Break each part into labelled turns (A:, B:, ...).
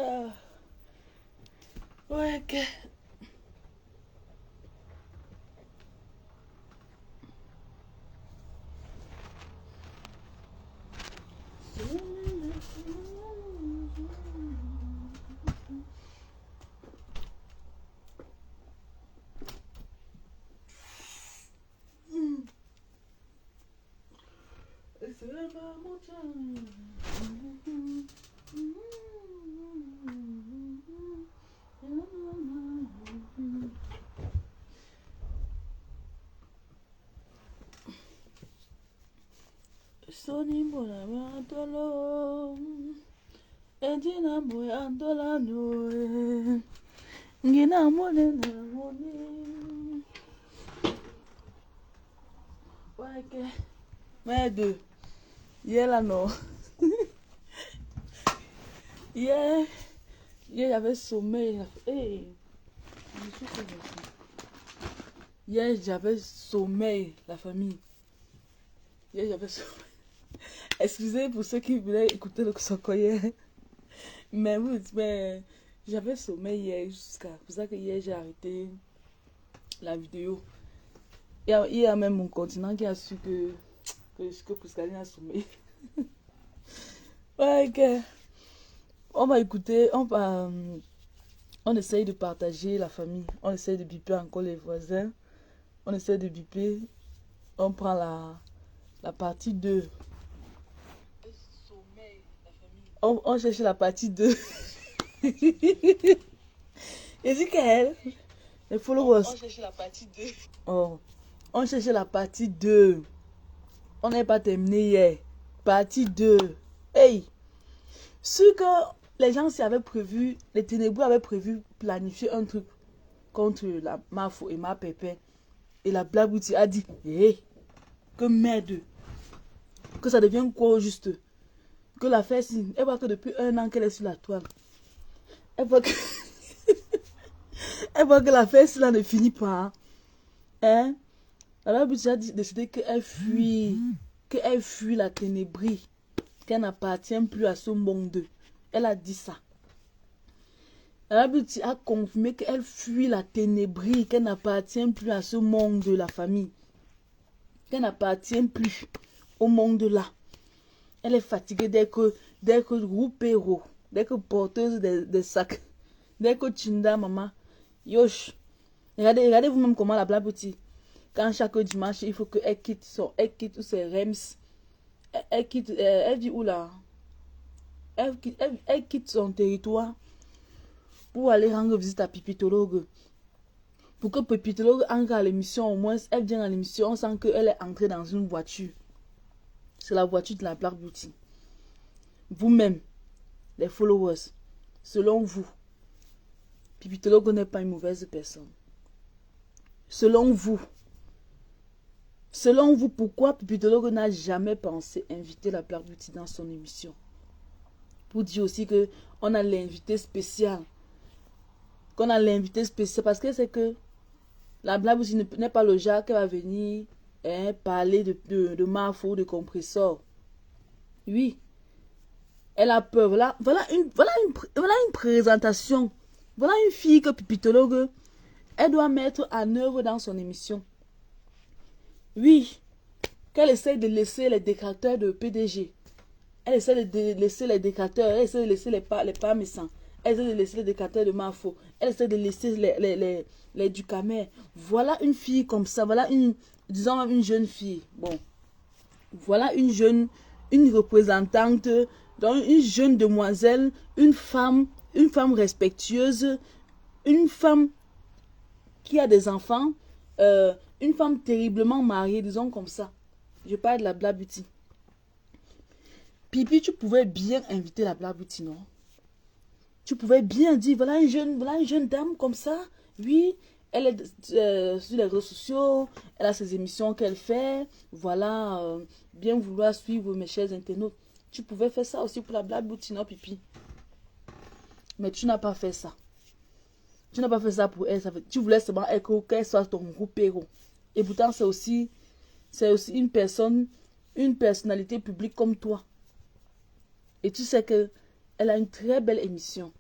A: Ah, ouais, ok. Soni mbona mantolo Edina boy andola noe Ngina mone na mone Ouais, ok. Mais deux. Hier là non. Hier, j'avais sommeil. Hey, hier j'avais sommeil, la famille. Hier j'avais sommeil. Excusez pour ceux qui voulaient écouter le Soko hier. Mais oui, mais j'avais sommeil hier jusqu'à. C'est pour ça que hier j'ai arrêté la vidéo. Il y a même mon continent qui a su que Pouskaline a sommeil. Ouais, ok. On va écouter, on essaye de partager la famille. On essaye de biper encore les voisins. On essaye de biper. On prend la partie 2. On cherche la partie 2. Et dit qu'elle, les followers. On cherche la partie 2. Oh, on cherche la partie 2. On n'est pas terminé hier. Partie 2. Hey, ce que les gens s'y avaient prévu, les ténébreux avaient prévu planifier un truc contre la Mafo et ma Pépé. Et la Blabouti a dit, hey, que merde. Que ça devient quoi au juste. Que l'affaire, elle voit que depuis 1 an qu'elle est sur la toile. Elle voit que, elle voit que l'affaire, cela ne finit pas. Hein? La Blabouti a décidé qu'elle fuit. Qu'elle fuit la ténébrie. Qu'elle n'appartient plus à ce monde. Elle a dit ça. La Blabouti a confirmé qu'elle fuit la ténébrie. Qu'elle n'appartient plus à ce monde de la famille. Qu'elle n'appartient plus au monde là. Elle est fatiguée dès que roupéro, dès que porteuse des sacs, dès que Tinda maman, yosh. Regardez vous-même comment la Blabouti. Quand chaque dimanche, il faut qu'elle quitte tous ses rems. Elle quitte, elle vit où là? Elle quitte son territoire pour aller rendre visite à Pipitologue. Pour que Pipitologue entre à l'émission, au moins, elle vient à l'émission, on sent qu'elle est entrée dans une voiture. C'est la voiture de la Blabouti. Vous-même, les followers, selon vous, Pipitologue n'est pas une mauvaise personne. Selon vous, pourquoi Pipitologue n'a jamais pensé inviter la Blabouti dans son émission? Pour dire aussi que on a l'invité spécial. Qu'on a l'invité spécial parce que c'est que la Blabouti n'est pas le genre qui va venir parler de Mafo, de compresseur. Oui. Elle a peur. Voilà une présentation. Voilà une fille que Pipitologue, elle doit mettre en œuvre dans son émission. Oui. Qu'elle essaie de laisser les détracteurs de PDG. Elle essaie de laisser les détracteurs. Elle essaie de laisser les pas méchants. Elle essaie de laisser les détracteurs de Mafo. Elle essaie de laisser les Ducamer. Voilà une fille comme ça. Voilà disons une jeune fille. Bon. Voilà une représentante, donc une jeune demoiselle, une femme respectueuse, une femme qui a des enfants, une femme terriblement mariée, disons comme ça. Je parle de la Blabouti. Pipi, tu pouvais bien inviter la Blabouti, non? Tu pouvais bien dire, voilà une jeune dame comme ça, oui, elle est sur les réseaux sociaux, elle a ses émissions qu'elle fait, voilà, bien vouloir suivre mes chers internautes. Tu pouvais faire ça aussi pour la Blabouti, non, Pipi? Mais tu n'as pas fait ça. Tu n'as pas fait ça pour elle. Tu voulais seulement qu'elle soit ton groupe héros. Et pourtant, c'est aussi une personnalité publique comme toi. Et tu sais que elle a une très belle émission.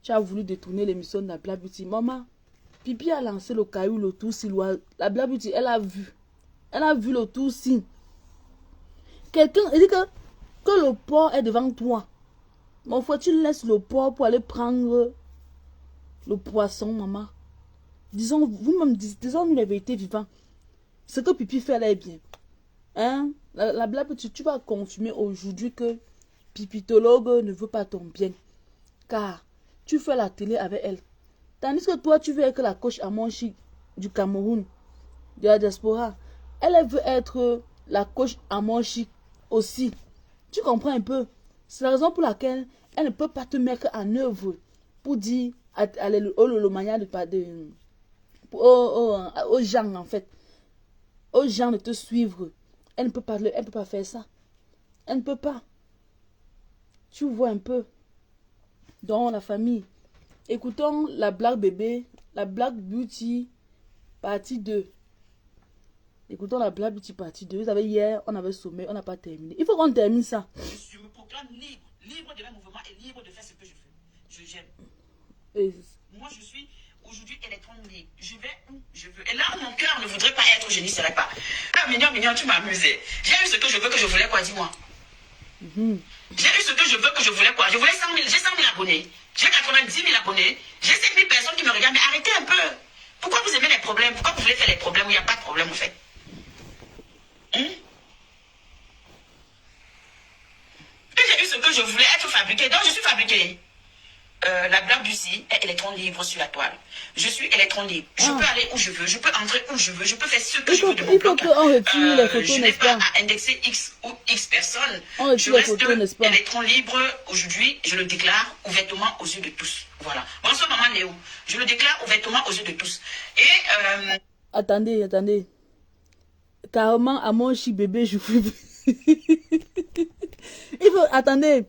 A: tu as voulu détourner l'émission de la Black Beauty. Maman, Pipi a lancé le caillou, le tout-ci. La Black Beauty, elle a vu. Elle a vu le tout-ci. Quelqu'un dit que le porc est devant toi. Mon frère, tu laisses le porc pour aller prendre le poisson, maman. Disons, vous-même, disons-nous la vérité vivante. Ce que Pipi fait, elle est bien. Hein? La Black Beauty, tu vas confirmer aujourd'hui que Pipitologue ne veut pas ton bien. Car tu fais la télé avec elle. Tandis que toi, tu veux être la coach Amonchi du Cameroun, de la diaspora. Elle veut être la coach Amonchi aussi. Tu comprends un peu? C'est la raison pour laquelle elle ne peut pas te mettre en œuvre pour dire le manière aux gens, en fait. Aux gens de te suivre. Elle ne peut pas faire ça. Elle ne peut pas. Tu vois un peu. Dans la famille. Écoutons la Black Bébé, la Black Beauty, partie 2. Écoutons la Black Beauty, partie 2. Vous savez, hier, on avait sommet, on n'a pas terminé. Il faut qu'on termine ça.
B: Je me proclame libre, libre de mes mouvements et libre de faire ce que je veux. Je j'aime. Moi, je suis aujourd'hui électron libre. Je vais où je veux. Et là où mon cœur ne voudrait pas être, je n'y serai pas. Ah, mignon, tu m'as amusé. J'ai eu ce que je veux, que je voulais, quoi, dis-moi. J'ai eu ce que je veux, que je voulais, quoi. Je voulais 100 000, j'ai 100 000 abonnés. J'ai 90 000 abonnés. J'ai 5 000 personnes qui me regardent. Mais arrêtez un peu. Pourquoi vous aimez les problèmes? Pourquoi vous voulez faire les problèmes où il n'y a pas de problème, en fait? J'ai eu ce que je voulais, être fabriqué. Donc, je suis fabriqué. La Black Beauty est électron libre sur la toile. Je suis électron libre. Je peux aller où je veux. Je peux entrer où je veux. Je peux faire ce que je veux de mon blog.
A: Il faut qu'on retire les photos,
B: je n'ai pas à indexer X ou X personnes. Je reste électron libre aujourd'hui. Je le déclare ouvertement aux yeux de tous. Voilà. Bonsoir, maman Léo. Je le déclare ouvertement aux yeux de tous. Et...
A: Attendez. Carrément, à mon chi bébé, je suis... Il faut... Attendez.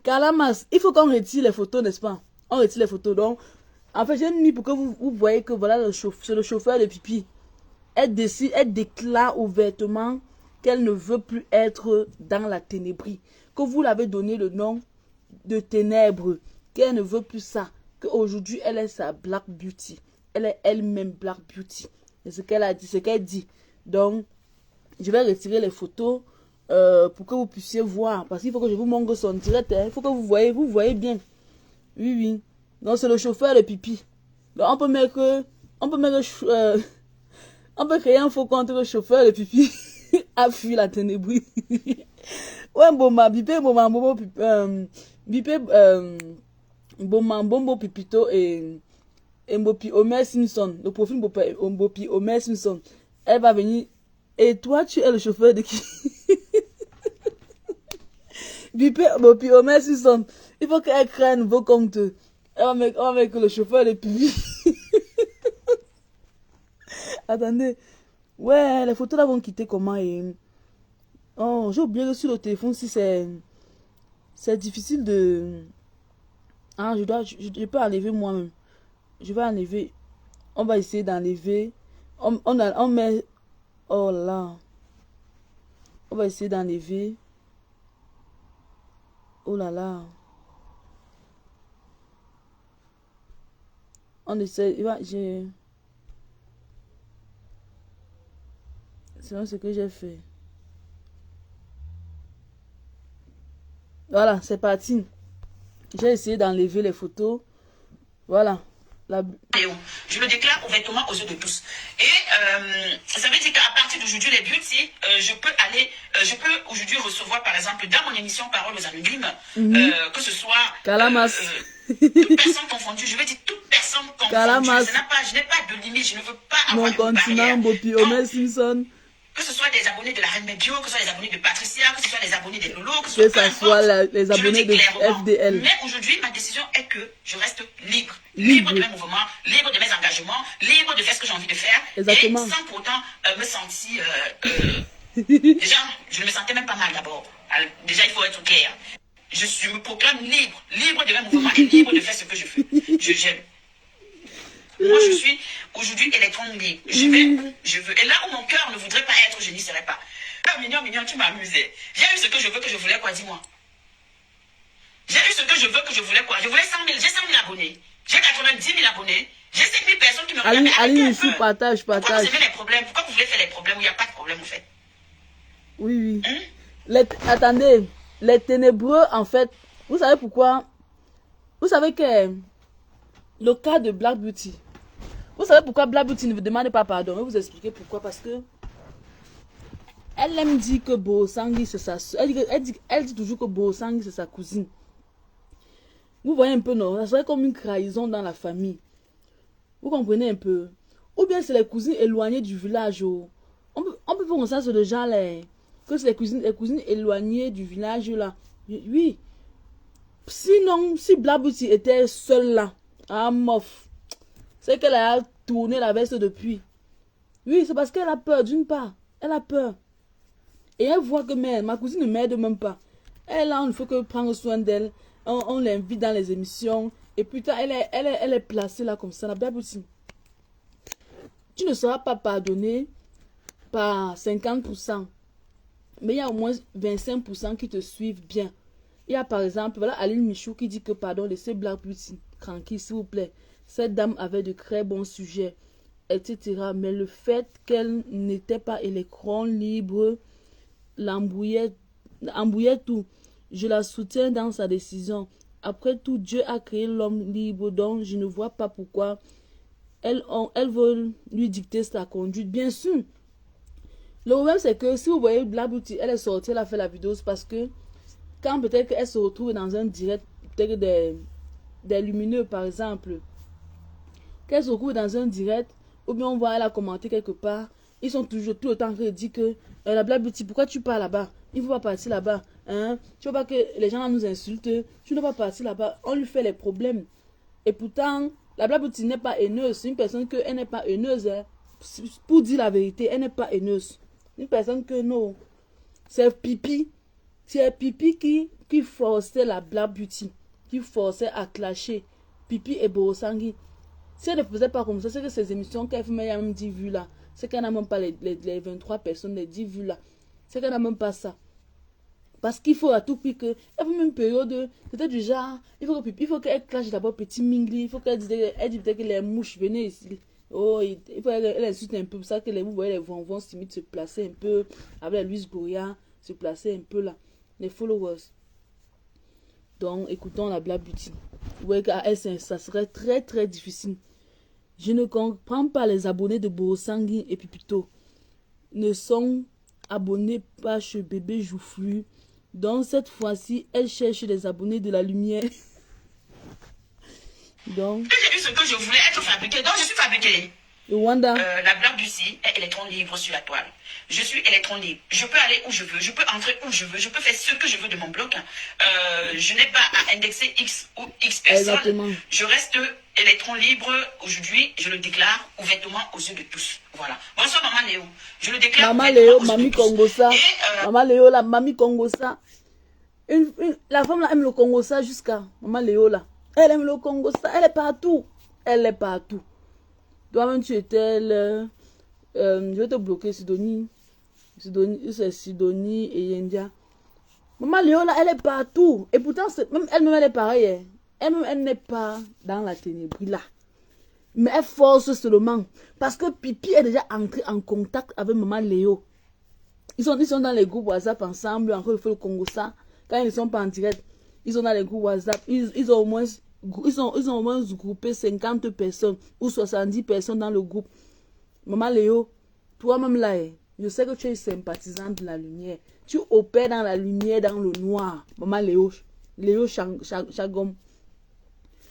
A: Calamas, il faut qu'on retire les photos, n'est-ce pas? On retire les photos. Donc, en fait, j'ai mis pour que vous voyez que voilà, c'est le chauffeur de Pipi. Elle décide, elle déclare ouvertement qu'elle ne veut plus être dans la ténébrie. Que vous l'avez donné le nom de ténèbres. Qu'elle ne veut plus ça. Qu'aujourd'hui, elle est sa Black Beauty. Elle est elle-même Black Beauty. C'est ce qu'elle a dit, ce qu'elle dit. Donc, je vais retirer les photos. Pour que vous puissiez voir, parce qu'il faut que je vous montre son direct, hein. Il faut que vous voyez bien. Oui. Donc c'est le chauffeur de Pipi. Donc on peut créer un faux compte, le chauffeur de Pipi a fui la ténébrie. Ouais, Bombo Pipito et Mbopi Homer Simpson, le profil Mbopi Homer Simpson. Elle va venir. Et toi, tu es le chauffeur de qui? Mbopi Homer Simpson. Il faut qu'elle crée un nouveau compte. On va mettre le chauffeur de Pipi. Attendez. Ouais, les photos là vont quitter comment et... Oh, j'ai oublié que sur le téléphone, si c'est difficile de... Ah, je peux enlever moi-même. Je vais enlever. On va essayer d'enlever. On met... Oh là. On va essayer d'enlever. Oh là là. On essaie. C'est ce que j'ai fait. Voilà, c'est parti. J'ai essayé d'enlever les photos. Voilà.
B: Je le déclare ouvertement aux yeux de tous. Et ça veut dire qu'à partir d'aujourd'hui, les beauty, je peux aujourd'hui recevoir, par exemple, dans mon émission Paroles aux Anonymes, que ce soit
A: Calamas.
B: toute personne confondue, je veux dire toute personne confondue.
A: Calamas.
B: Je n'ai pas de limite, je ne veux pas avoir
A: mon continent, Mbopi Homer Simpson.
B: Que ce soit des abonnés de la Reine Medio, que ce soit des abonnés de Patricia, que ce soit les abonnés des Lolo, que ce soit
A: les abonnés de FDL.
B: Mais aujourd'hui, ma décision est que je reste libre. Libre de mes mouvements, libre de mes engagements, libre de faire ce que j'ai envie de faire.
A: Exactement.
B: Et sans pour autant me sentir... déjà, je ne me sentais même pas mal d'abord. Déjà, il faut être clair. Je me proclame libre. Libre de mes mouvements et libre de faire ce que je veux. J'aime. Moi, je suis aujourd'hui électron libre. Je veux. Et là où mon cœur ne voudrait pas être, je n'y serai pas. Ah, mignon, tu m'as amusé. J'ai eu ce que je veux, que je voulais, quoi, dis-moi. J'ai eu ce que je veux, que je voulais, quoi. Je voulais 100 000, j'ai 100 000 abonnés. J'ai 90 000 abonnés. J'ai 5 000 personnes qui me regardent.
A: Allez, je partage.
B: Pourquoi vous aimez les problèmes? Pourquoi vous voulez faire les problèmes où il n'y a pas de problème, en fait?
A: Oui. Attendez, les ténébreux, en fait, vous savez pourquoi? Vous savez que le cas de Black Beauty, vous savez pourquoi Black Beauty ne vous demande pas pardon? Je vais vous expliquer pourquoi. Parce que elle aime dire que Bosangi c'est sa soeur. Elle dit toujours que Bosangi c'est sa cousine. Vous voyez un peu, non? Ça serait comme une trahison dans la famille. Vous comprenez un peu? Ou bien c'est les cousines éloignées du village. Oh. On peut penser ça sur le genre là. Que c'est les cousines éloignées du village là. Oui. Sinon, si Black Beauty était seule là, à mof, c'est qu'elle a tourné la veste depuis. Oui, c'est parce qu'elle a peur, d'une part. Elle a peur. Et elle voit que ma cousine ne m'aide même pas. Elle, là, on ne faut que prendre soin d'elle. On l'invite dans les émissions. Et putain, elle est placée là comme ça. La Black Beauty. Tu ne seras pas pardonné par 50%. Mais il y a au moins 25% qui te suivent bien. Il y a par exemple, voilà Aline Michou qui dit que pardon, laissez Black Beauty tranquille, s'il vous plaît. Cette dame avait de très bons sujets, etc. Mais le fait qu'elle n'était pas électron libre l'embrouillait tout. Je la soutiens dans sa décision. Après tout, Dieu a créé l'homme libre, donc je ne vois pas pourquoi elle veut lui dicter sa conduite. Bien sûr. Le problème, c'est que si vous voyez Black Beauty, elle est sortie, elle a fait la vidéo, c'est parce que quand peut-être qu'elle se retrouve dans un direct, peut-être des lumineux par exemple, qu'elle se retrouve dans un direct, ou bien on voit elle a commenté quelque part, ils sont toujours tout le temps qui disent que la Black Beauty, pourquoi tu pars là-bas? Il ne faut pas partir là-bas. Hein? Tu ne veux pas que les gens nous insultent, tu ne dois pas partir là-bas. On lui fait les problèmes. Et pourtant, la Black Beauty n'est pas haineuse. C'est une personne que elle n'est pas haineuse. Hein. Pour dire la vérité, elle n'est pas haineuse. Une personne que non. C'est Pipi. C'est Pipi qui forçait la Black Beauty. Qui forçait à clasher Pipi et Bosangi. Si elle ne faisait pas comme ça, c'est que ces émissions qu'elle fait, il y a même 10 vues là. C'est qu'elle n'a même pas les 23 personnes, les 10 vues là. C'est qu'elle n'a même pas ça. Parce qu'il faut à tout prix que, elle veut même période, c'était du genre, il faut qu'elle clash d'abord petit Mingli, il faut qu'elle dise peut-être que les mouches venaient ici. Oh, il faut qu'elle insulte un peu, pour ça que vous voyez les bonbons se placer un peu, avec Louise Goya, se placer un peu là, les followers. Donc, écoutons la Black Beauty. Vous voyez qu'à elle, ça serait très très difficile. Je ne comprends pas les abonnés de Bosangi et Pipito. Ne sont abonnés pas chez Bébé Joufflu. Donc cette fois-ci, elle cherche les abonnés de la lumière. Donc.
B: J'ai eu ce que je voulais être fabriqué. Donc je suis fabriquée.
A: Wanda.
B: La Black Beauty est électron libre sur la toile. Je suis électron libre. Je peux aller où je veux. Je peux entrer où je veux. Je peux faire ce que je veux de mon blog. Je n'ai pas à indexer X ou X personnes. Exactement. Je reste électron libre. Aujourd'hui, je le déclare ouvertement aux yeux de tous. Voilà. Bonsoir Maman Léo. Je le déclare
A: Maman Léo, Mamie Congosa. Maman Léo, la Mamie Congosa. La femme là aime le Congosa jusqu'à Maman Léo là. Elle aime le Congosa. Elle est partout. Elle est partout. Toi-même, tu étais là. Je vais te bloquer, Sidonie. C'est Sidonie et Yendia. Maman Léo, là, elle est partout. Et pourtant, même elle-même, elle est pareille. Hein. Elle-même, elle n'est pas dans la ténébrie là. Mais elle force seulement. Parce que Pipi est déjà entré en contact avec Maman Léo. Ils sont dans les groupes WhatsApp ensemble. Encore, il faut le Congo ça. Quand ils ne sont pas en direct, ils sont dans les groupes WhatsApp. Ils ont au moins groupé 50 personnes ou 70 personnes dans le groupe. Maman Léo, toi-même là, je sais que tu es sympathisante de la lumière. Tu opères dans la lumière, dans le noir. Maman Léo Chagom.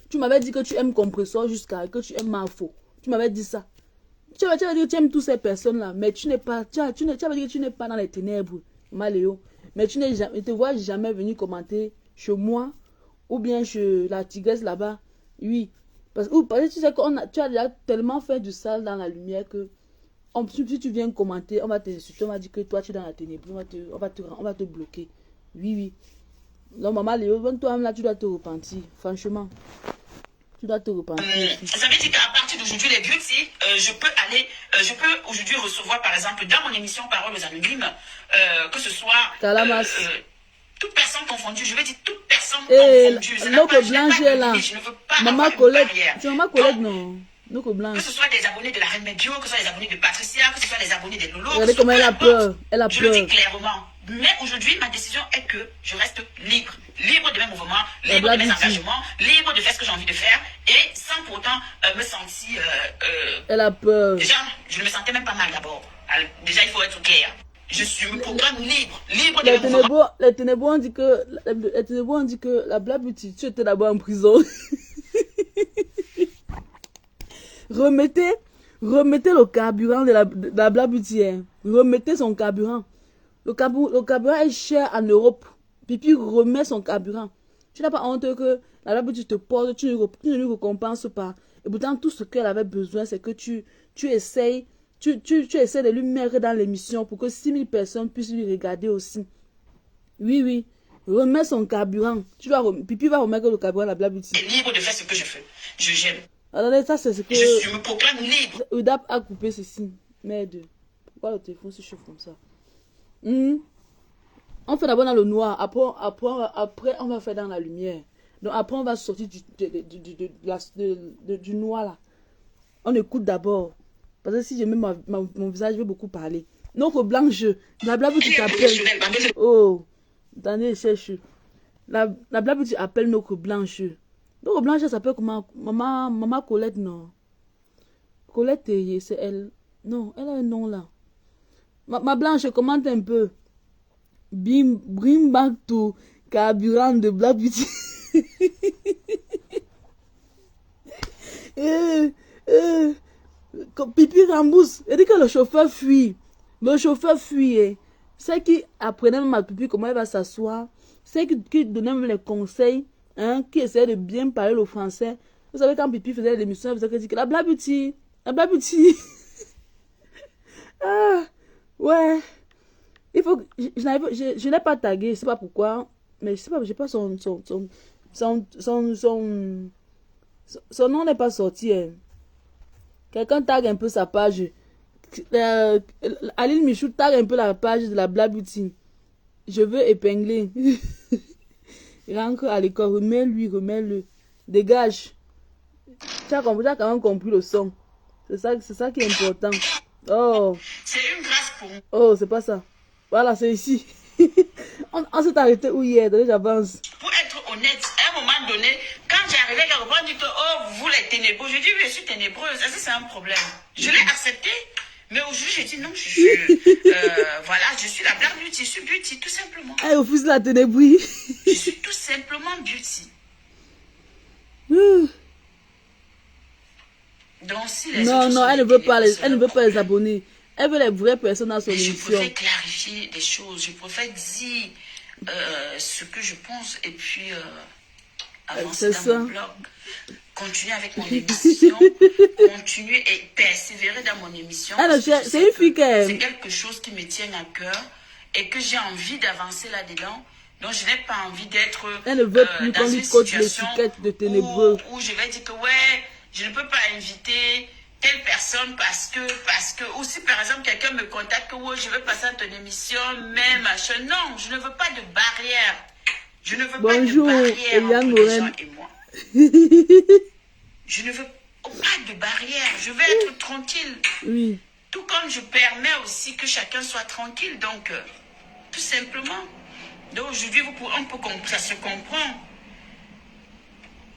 A: Tu m'avais dit que tu aimes Compresseur jusqu'à que tu aimes Mafo. Tu m'avais dit ça. Tu avais dit que tu aimes toutes ces personnes-là, mais tu n'es pas, tu avais dit que tu n'es pas dans les ténèbres, Maman Léo. Mais tu n'es jamais, ne te vois jamais venir commenter chez moi. Ou bien chez la tigresse là-bas. Oui. Parce que tu sais que tu as déjà tellement fait du sale dans la lumière que si tu viens commenter, on va t'insulter, on va dire que toi tu es dans la ténèbre, on va te bloquer. Oui, oui. Donc maman Léo, toi-même là, tu dois te repentir. Franchement. Tu dois te repentir.
B: Ça veut dire qu'à partir d'aujourd'hui, les beauty, je peux aujourd'hui recevoir par exemple dans mon émission Paroles anonymes, que ce soit toute personne confondue, je vais dire toute personne confondue.
A: L'autre blanche est là.
B: Je ne veux pas
A: Maman
B: avoir une
A: Colette,
B: barrière.
A: c'est Maman Colette, non. Noco Blanche.
B: Que ce soit des abonnés de la Reine Médio, que ce soit des abonnés de Patricia, que ce soit des abonnés des Lolo.
A: Regardez comment elle a peur. Elle a
B: je
A: peur.
B: le dis clairement. Mais aujourd'hui, ma décision est que je reste libre. Libre de mes mouvements, libre de mes engagements, libre de faire ce que j'ai envie de faire et sans pour autant me sentir...
A: elle a peur.
B: Déjà, je ne me sentais même pas mal d'abord. Déjà, il faut être clair. Je suis me proclame libre. Libre de mes mouvements.
A: Les ténébreux ont dit que la Black Beauty, tu étais d'abord en prison. Remettez le carburant de la Black Beauty. Hein. Remettez son carburant. Le carburant est cher en Europe. Pipi remet son carburant. Tu n'as pas honte que la Black Beauty te porte, tu ne lui récompenses pas. Et pourtant, tout ce qu'elle avait besoin, c'est que tu essayes de lui mettre dans l'émission pour que 6000 personnes puissent lui regarder aussi. Oui, oui. Remets son carburant. Pipi va remettre le carburant à la Black Beauty.
B: Je suis libre de faire ce que je veux. J'aime.
A: Attendez, ça c'est ce que...
B: Je me proclame libre.
A: Udap a coupé ceci. Merde. Pourquoi le téléphone se chauffe comme ça? On fait d'abord dans le noir. Après, on va faire dans la lumière. Donc après, on va sortir du noir là. On écoute d'abord. Parce que si je mets mon visage, je vais beaucoup parler. Donc, Blanche, la Black Beauty t'appelle. Oh, attendez, cherche. La Black Beauty appelle notre Blanche. Donc, Blanche, elle s'appelle comment? Maman Colette, non. Colette, c'est elle. Non, elle a un nom là. Ma Blanche, commente un peu. Bring back to carburant de Black Beauty. Pipi rembourse. Elle dit que le chauffeur fuit. Le chauffeur fuit. C'est qui apprenait même à Pipi comment elle va s'asseoir. C'est qui donnait même les conseils. Hein, qui essayait de bien parler le français. Vous savez, quand Pipi faisait l'émission, elle faisait que la Black Beauty. La Black Beauty. Ah, ouais. Il faut que je n'ai pas tagué, je ne sais pas pourquoi. Mais je sais pas, j'ai pas son nom n'est pas sorti. Hein. Quelqu'un tag un peu sa page. Aline Michou tag un peu la page de la Black Beauty. Je veux épingler. Il rentre à l'école, remets-le. Dégage. Tu as quand même compris le son. C'est ça qui est important. Oh.
B: C'est une grâce pour moi.
A: Oh, c'est pas ça. Voilà, c'est ici. on s'est arrêté où hier? Attendez, j'avance.
B: Pour être honnête, à un moment donné, quand j'arrivais quelque part, on dit que oh, vous les ténébreux. Je dis oui, je suis ténébreuse. Est-ce que c'est un problème? Je l'ai accepté. Mais aujourd'hui, j'ai dit non, voilà, je suis la Black Beauty, je suis Beauty, tout simplement.
A: Elle refuse la ténébrie.
B: Je suis tout simplement Beauty. Donc, si les
A: non, elle ne veut pas les abonnés. Elle veut les vraies personnes dans son émission.
B: Je préfère clarifier des choses. Je préfère dire ce que je pense et puis avancer dans mon blog. Continuer avec mon émission. Continuer et persévérer dans mon émission.
A: C'est une fille qu'elle...
B: C'est quelque chose qui me tient à cœur et que j'ai envie d'avancer là-dedans. Donc, je n'ai pas envie d'être
A: elle ne veut plus
B: dans une situation
A: de ténébreux.
B: Où je vais dire que ouais, je ne peux pas inviter telle personne parce que ou si par exemple quelqu'un me contacte que ouais, je veux passer à ton émission, mais machin. Non, je ne veux pas de barrière. Je ne veux pas de barrière entre les gens et moi. Je ne veux pas de barrière. Je veux être tranquille.
A: Oui.
B: Tout comme je permets aussi que chacun soit tranquille. Donc, tout simplement. Donc aujourd'hui, ça se comprend.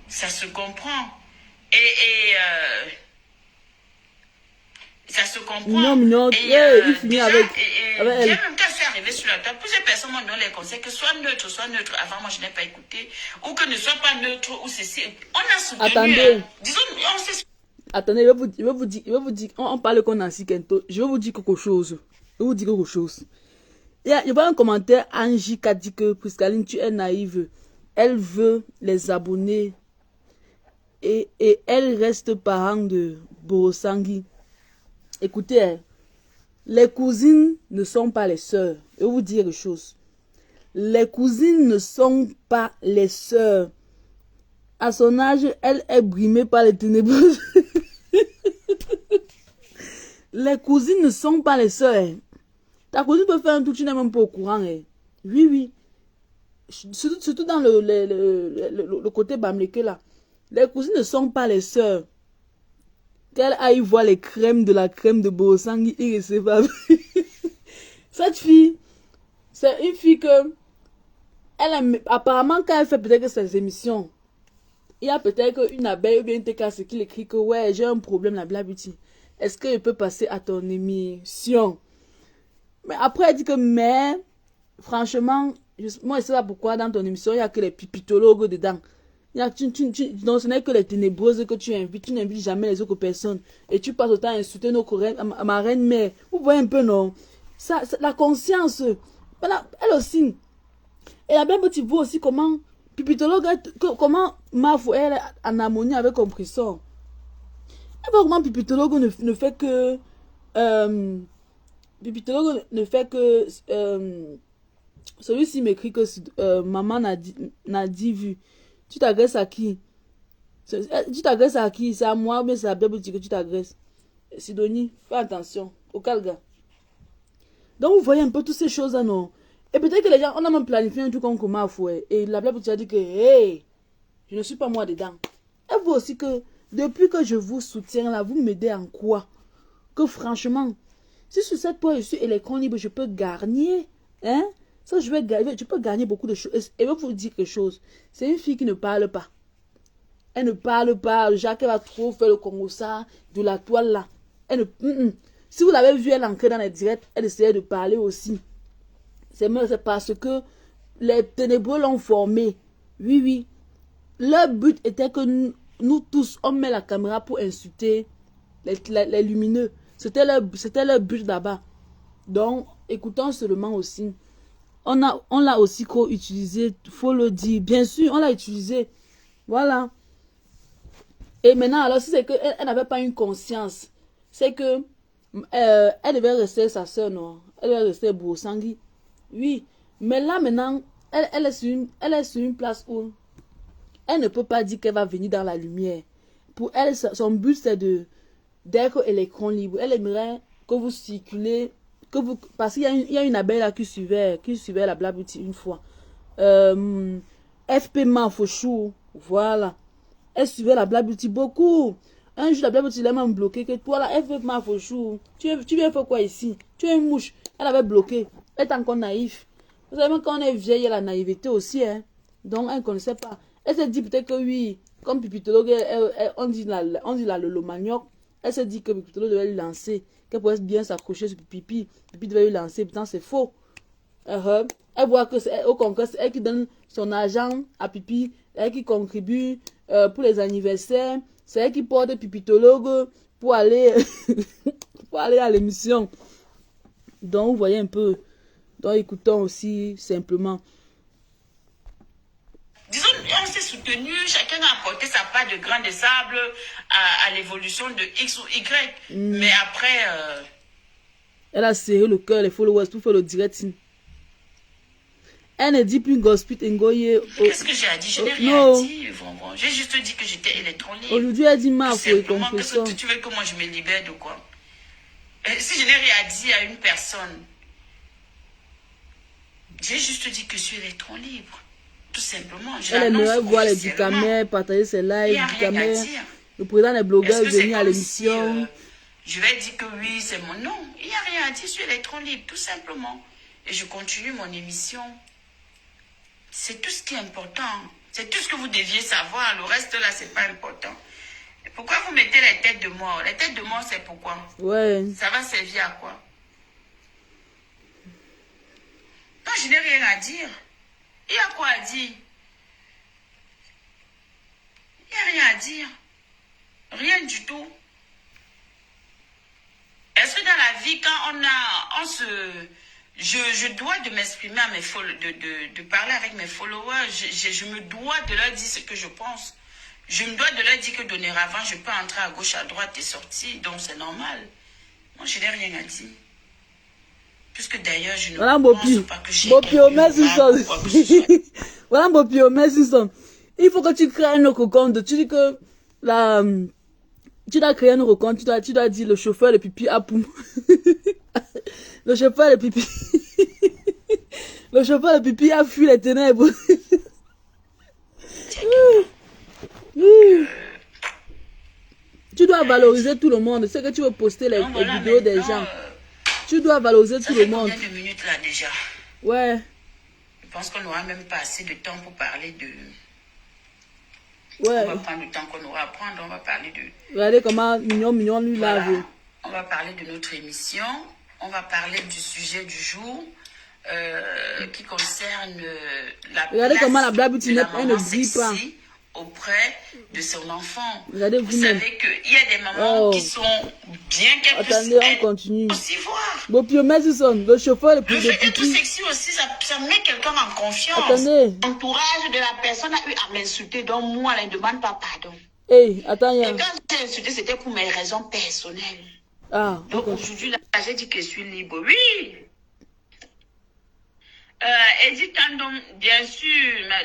B: Ça se comprend. Ça se comprend.
A: Non, il finit avec
B: elle. Même quand je suis arrivée sur la table, plusieurs personnes m'ont donné les conseils que soit neutre. Avant, moi, je n'ai pas écouté. Ou que ne soit pas neutre, ou ceci. On a soutenu.
A: Attendez.
B: Disons, on s'est...
A: Attendez, je vais vous dire, on parle qu'on a si Kento. Je vais vous dire quelque chose. Il y a un commentaire, Angie qui a dit que Priscaline, tu es naïve. Elle veut les abonnés. Et elle reste parent de Borosangui. Écoutez, les cousines ne sont pas les sœurs. Je vais vous dire une chose. Les cousines ne sont pas les sœurs. À son âge, elle est brimée par les ténébreuses. Les cousines ne sont pas les sœurs. Ta cousine peut faire un truc, tu n'es même pas au courant. Oui. Surtout dans le côté Bamleke là. Les cousines ne sont pas les sœurs. Qu'elle aille voir les crèmes de la crème de Bosangui irrécevable. Cette fille, c'est une fille que, apparemment, quand elle fait peut-être ses émissions, il y a peut-être une abeille ou bien une TKC qui écrit que ouais, j'ai un problème, la blabuti. Est-ce que je peux passer à ton émission? Mais après, elle dit que, mais, franchement, moi, je ne sais pas pourquoi dans ton émission, il n'y a que les pipitologues dedans. Donc, ce n'est que les ténébreuses que tu invites. Tu n'invites jamais les autres personnes. Et tu passes autant à insulter nos reines, ma reine mère. Vous voyez un peu, non? Ça, la conscience. Voilà, elle aussi. Et la même petit vous aussi, comment pipitologue, comment Mafou, elle est en harmonie avec Compressor. Elle voit comment pipitologue ne fait que. Pipitologue ne fait que. Celui-ci m'écrit que maman n'a dit vu. Tu t'agresses à qui? Tu t'agresses à qui? C'est à moi ou bien c'est à Bible que tu t'agresses? Sidonie, fais attention. Au calga. Donc vous voyez un peu toutes ces choses-là, non? Et peut-être que les gens, on a même planifié un truc comme comment fouet. Et la Bible a dit que, hey, je ne suis pas moi dedans. Et vous aussi que, depuis que je vous soutiens là, vous m'aidez en quoi? Que franchement, si sur cette poids je suis électron libre, je peux gagner, hein? Ça, je peux gagner beaucoup de choses. Et je vais vous dire quelque chose. C'est une fille qui ne parle pas. Elle ne parle pas. Jacques va trop faire le Congo ça, de la toile là. Elle ne, Si vous l'avez vu, elle entrait dans les directs, elle essayait de parler aussi. C'est parce que les ténébreux l'ont formée. Oui, oui. Leur but était que nous tous, on met la caméra pour insulter les lumineux. C'était leur but là-bas. Donc, écoutons seulement aussi. On l'a aussi co-utilisé, il faut le dire. Bien sûr, on l'a utilisé. Voilà. Et maintenant, alors, si c'est qu'elle n'avait pas une conscience, c'est que elle devait rester sa soeur, non? Elle devait rester Bosangui. Oui. Mais là, maintenant, elle est sur une place où elle ne peut pas dire qu'elle va venir dans la lumière. Pour elle, son but, c'est d'être électron libre. Elle aimerait que vous circulez. Parce qu'il y a une abeille là qui suivait la blabuti une fois. FP Manfochou, voilà. Elle suivait la blabuti beaucoup. Un jour, la blabuti l'a même bloqué. Que toi là, FP Manfochou, tu viens faire quoi ici? Tu es une mouche. Elle avait bloqué. Elle est encore naïve. Vous savez, quand on est vieille, il y a la naïveté aussi. Hein? Donc, elle ne connaissait pas. Elle s'est dit peut-être que oui, comme pipitologue, on dit là le manioc. Elle s'est dit que pipitologue devait lui lancer. Qu'elle pourrait bien s'accrocher sur Pipi. Pipi devait lui lancer. Pourtant, c'est faux. Elle voit que au congrès, c'est elle qui donne son argent à Pipi. Elle qui contribue pour les anniversaires. C'est elle qui porte pipitologue pour aller, pour aller à l'émission. Donc, vous voyez un peu. Donc, écoutons aussi simplement.
B: Disons, on s'est soutenu, chacun a apporté sa part de grain de sable à l'évolution de X ou Y. Mais après...
A: Elle a serré le cœur, les followers, pour faire le direct. Elle ne dit plus gospel Ngoye.
B: Qu'est-ce que j'ai dit? Je n'ai rien dit. J'ai juste dit que j'étais électron libre.
A: Aujourd'hui, elle dit Mafou et
B: Compressor. Tu veux que moi je me libère de quoi? Si je n'ai rien dit à une personne, j'ai juste dit que je suis électron libre. Tout simplement.
A: Elle aimerait voir les Ducamers, partager ses lives, Ducamers. Le président des blogueurs est venu à l'émission.
B: Je vais dire que oui, c'est mon nom. Il n'y a rien à dire, je suis électron libre, tout simplement. Et je continue mon émission. C'est tout ce qui est important. C'est tout ce que vous deviez savoir. Le reste là, c'est pas important. Et pourquoi vous mettez les têtes de mort? Les têtes de mort, c'est pourquoi?
A: Ouais.
B: Ça va servir à quoi? Non, je n'ai rien à dire. Il y a quoi à dire? Il n'y a rien à dire. Rien du tout. Est-ce que dans la vie, quand je dois de m'exprimer à mes followers, de parler avec mes followers, je me dois de leur dire ce que je pense. Je me dois de leur dire que dorénavant, je peux entrer à gauche, à droite et sortir, donc c'est normal. Moi, je n'ai rien à dire. Puisque d'ailleurs, je ne pense pas que j'ai
A: Voilà, Bopio, merci. Il faut que tu crées un autre compte. Tu dis que tu dois créer un autre compte. Tu dois dire le chauffeur de pipi à poum. Le chauffeur de pipi. Le chauffeur de pipi a fui les ténèbres. valoriser tout le monde. C'est que tu veux poster les vidéos des gens. Tu dois valoriser tout le monde.
B: Ça fait combien de minutes là déjà?
A: Ouais.
B: Je pense qu'on n'aura même pas assez de temps pour parler de...
A: Ouais.
B: On va prendre le temps qu'on aura à prendre, on va parler de...
A: Regardez comment mignon lui lave.
B: Voilà. On va parler de notre émission. On va parler du sujet du jour qui concerne la
A: Regardez
B: place
A: comment la blague
B: de la
A: elle ne
B: maman
A: brille pas.
B: sexy auprès de son enfant.
A: Regardez
B: Vous
A: vous-même.
B: savez qu'il y a des mamans qui sont bien qu'elles
A: Attendez,
B: puissent
A: on continue.
B: aussi voir.
A: Bon, puis le chauffeur le plus
B: Le
A: de
B: fait d'être
A: pipi.
B: sexy aussi, ça met quelqu'un en confiance.
A: Attendez.
B: L'entourage de la personne a eu à m'insulter, donc moi, elle ne demande pas pardon.
A: Hey, attends,
B: Et quand j'ai insulté, c'était pour mes raisons personnelles.
A: Ah,
B: donc aujourd'hui, là, j'ai dit que je suis libre. Oui. Edith Tandon, bien sûr,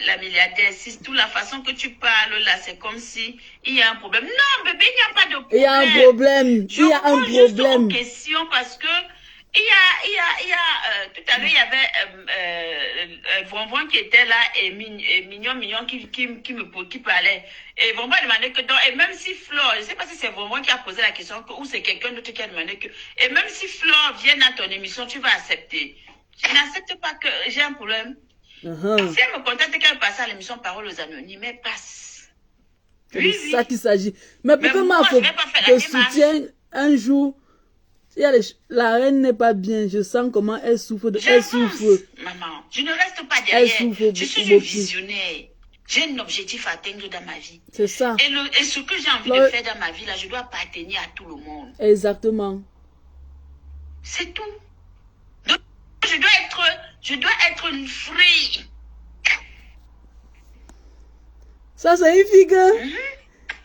B: la milliardaire, si toute la façon que tu parles là, c'est comme si il y a un problème. Non, bébé, il n'y a pas de problème.
A: Il y a un problème. Il y a un problème.
B: Juste aux questions parce que tout à l'heure, il y avait Vonvon qui était là et Mignon qui parlait. Et Vonvon demandait que, et même si Flore, je ne sais pas si c'est Vonvon qui a posé la question ou c'est quelqu'un d'autre qui a demandé que, et même si Flore vient à ton émission, tu vas accepter. Je n'accepte pas que j'ai un problème. Si elle me contacte qu'elle passe à l'émission Parole aux Anonymes, elle passe.
A: C'est de ça qu'il s'agit. Mais pourquoi moi, il faut que soutien un jour? La reine n'est pas bien. Je sens comment elle souffre. Elle souffre.
B: Maman, je ne reste pas derrière.
A: Elle souffre
B: je suis une visionnaire. J'ai un objectif à atteindre dans ma vie.
A: C'est ça.
B: Et ce que j'ai envie de faire dans ma vie, là, je dois appartenir à tout le monde.
A: Exactement.
B: C'est tout. Donc, je dois être une free.
A: Ça, c'est une figure.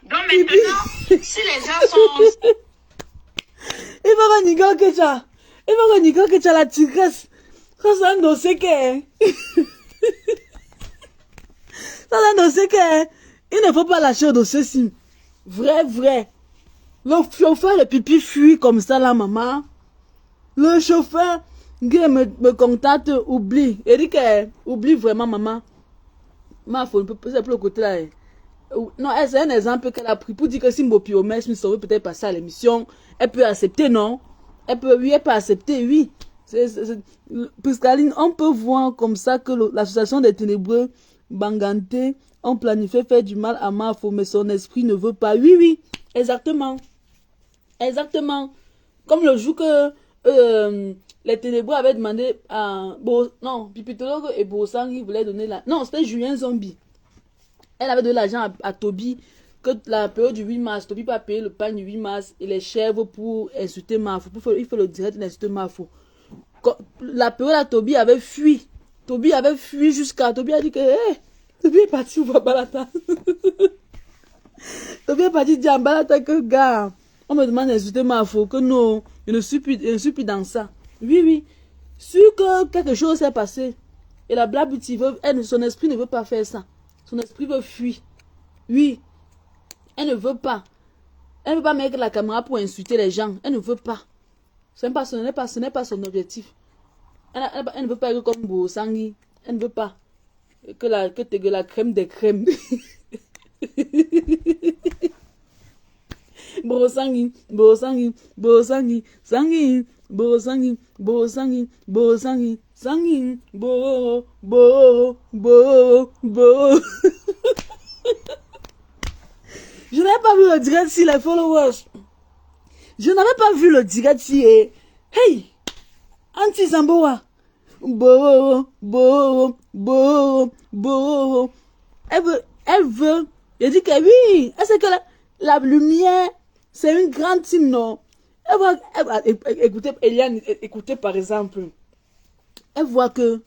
B: Donc maintenant, si les gens sont...
A: Il va que tu as la tigresse. Ça, c'est un dossier qui est... Ça, c'est un dossier qui est... Il ne faut pas lâcher le dossier-ci. Vrai. Le chauffeur, le pipi fuit comme ça, là, maman. Le chauffeur qui me contacte, oublie. Il dit que... Oublie vraiment, maman. Ma faute, c'est pour le côté là. Non, c'est un exemple qu'elle a pris pour dire que si Mbopi Omes ne saurait peut-être passer à l'émission, elle peut accepter, non? Elle peut accepter, oui. Priscaline, on peut voir comme ça que l'association des ténébreux Banganté ont planifié faire du mal à Mafo, mais son esprit ne veut pas. Oui, exactement. Comme le jour que les ténébreux avaient demandé à... non, Pipitologue et Bossangui voulaient donner la... Non, c'était Julien Zombie. Elle avait donné l'argent à Toby, que la période du 8 mars, Toby pas payé le pain du 8 mars et les chèvres pour insulter Mafo. Il faut le direct d'insulter Mafo. La période à Toby avait fui. Toby avait fui jusqu'à... Toby a dit que... Toby est parti au Balata. Toby est parti dire à Balata que, gars, on me demande d'insulter Mafo, que non, je ne suis plus dans ça. Oui. Sûr que quelque chose s'est passé. Et la blague, son esprit ne veut pas faire ça. Son esprit veut fuir. Oui. Elle ne veut pas. Elle ne veut pas mettre la caméra pour insulter les gens. Elle ne veut pas. Ce n'est pas son objectif. Elle ne veut pas être comme Bossangui. Elle ne veut pas. Que la crème des crèmes. Bossangui. Sangin, bo. Je n'avais pas vu le direct si les followers. Je n'avais pas vu le direct si. Hey! Anti-Zamboa. Bo. Elle veut. Elle dit que oui. Est-ce que la lumière, c'est une grande team, non? Elle va écouter Eliane, écoutez par exemple. Elle voit que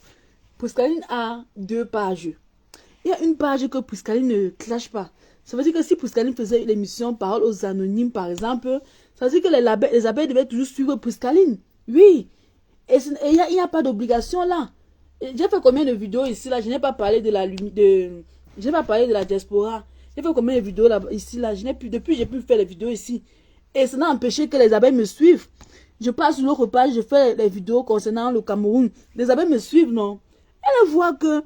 A: Priscaline a 2 pages. Il y a une page que Priscaline ne clash pas. Ça veut dire que si Priscaline faisait l'émission Parole aux Anonymes, par exemple, ça veut dire que les abeilles devaient toujours suivre Priscaline. Oui. Et il n'y a pas d'obligation là. J'ai fait combien de vidéos ici là? Je n'ai pas parlé de la diaspora. J'ai fait combien de vidéos là ici là? Depuis j'ai pu faire les vidéos ici. Et ça n'a empêché que les abeilles me suivent. Je passe sur l'autre page, je fais les vidéos concernant le Cameroun. Les abeilles me suivent, non? Elle voit que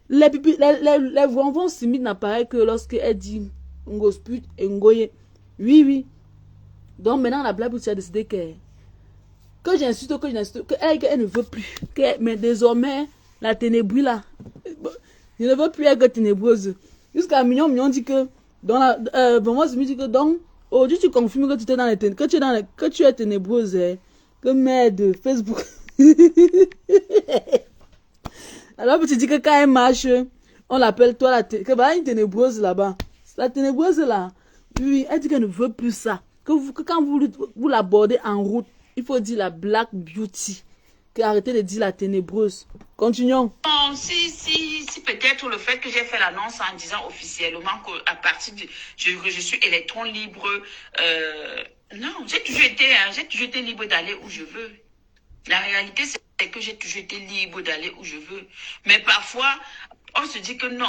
A: les Vonvon s'imitent n'apparaît que lorsqu'elle dit Ngosput et Ngoye. Oui. Donc maintenant, la Black Beauty a décidé que j'insulte, qu'elle ne veut plus. Mais désormais, la ténébrie là, je ne veux plus être ténébreuse. Jusqu'à Mignon dit que, moi, je me dis que, donc, aujourd'hui, tu confirmes que tu es dans les que tu es ténébreuse, hein, que merde, Facebook. Alors, tu dis que quand elle marche, on l'appelle toi que voilà une ténébreuse là-bas. La ténébreuse là, oui, elle dit qu'elle ne veut plus ça. Que quand vous l'abordez en route, il faut dire la Black Beauty. Arrêtez de dire la ténébreuse. Continuons.
B: Si peut-être le fait que j'ai fait l'annonce en disant officiellement qu'à partir de je suis électron libre, non, j'ai toujours été libre d'aller où je veux. La réalité, c'est que j'ai toujours été libre d'aller où je veux. Mais parfois, on se dit que non,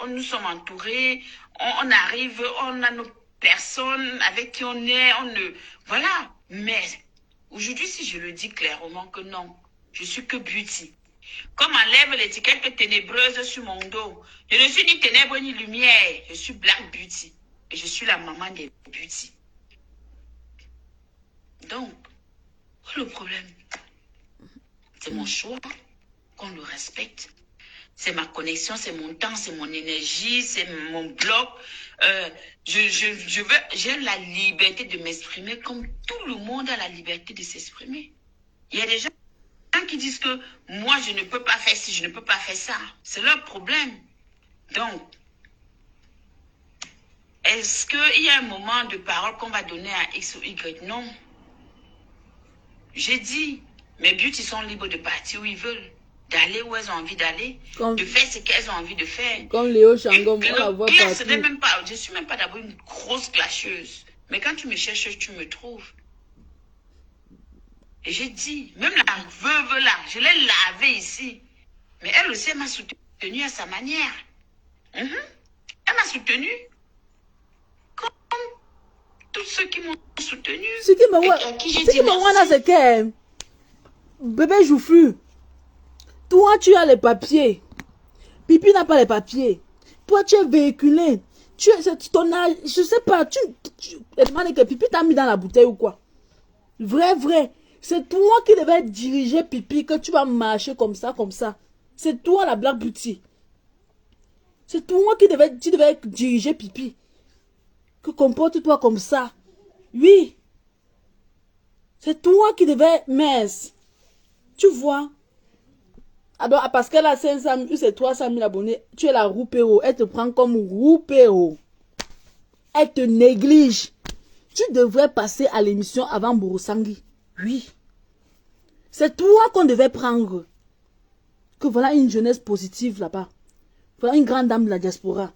B: nous sommes entourés, on arrive, on a nos personnes avec qui on est, voilà. Mais aujourd'hui, si je le dis clairement que non, je suis que beauty. Comme enlève l'étiquette ténébreuse sur mon dos. Je ne suis ni ténèbres ni lumière, je suis Black Beauty. Et je suis la maman des beauty. Donc, le problème, c'est mon choix, qu'on le respecte. C'est ma connexion, c'est mon temps, c'est mon énergie, c'est mon blog. J'ai la liberté de m'exprimer comme tout le monde a la liberté de s'exprimer. Il y a des gens qui disent que moi, je ne peux pas faire ci, je ne peux pas faire ça. C'est leur problème. Donc, est-ce qu'il y a un moment de parole qu'on va donner à X ou Y? Non. J'ai dit, mes beauty sont libres de partir où ils veulent, d'aller où elles ont envie d'aller, de faire ce qu'elles ont envie de faire.
A: Comme Léo Changom, on la voit partout.
B: Je ne suis même pas d'abord une grosse clasheuse. Mais quand tu me cherches, tu me trouves. Et j'ai dit, même la veuve là, je l'ai lavée ici. Mais elle aussi, elle m'a soutenue à sa manière. Elle m'a soutenue. Comme tous ceux qui m'ont soutenue.
A: Ce qui me voit là, c'est que bébé Joufflu, toi tu as les papiers. Pipi n'a pas les papiers. Toi tu es véhiculé. C'est ton âge, je sais pas, tu demandé que Pipi t'a mis dans la bouteille ou quoi? Vrai. C'est toi qui devais diriger Pipi, que tu vas marcher comme ça. C'est toi la Black Beauty. C'est toi qui devais diriger Pipi. Que comporte-toi comme ça. Oui. C'est toi qui devais, mince. Tu vois. Alors, parce qu'elle a 500 000, c'est 300 000 abonnés. Tu es la roupéo. Elle te prend comme roupéo. Elle te néglige. Tu devrais passer à l'émission avant Bourousangui. Oui. C'est toi qu'on devait prendre. Que voilà une jeunesse positive là-bas. Voilà une grande dame de la diaspora.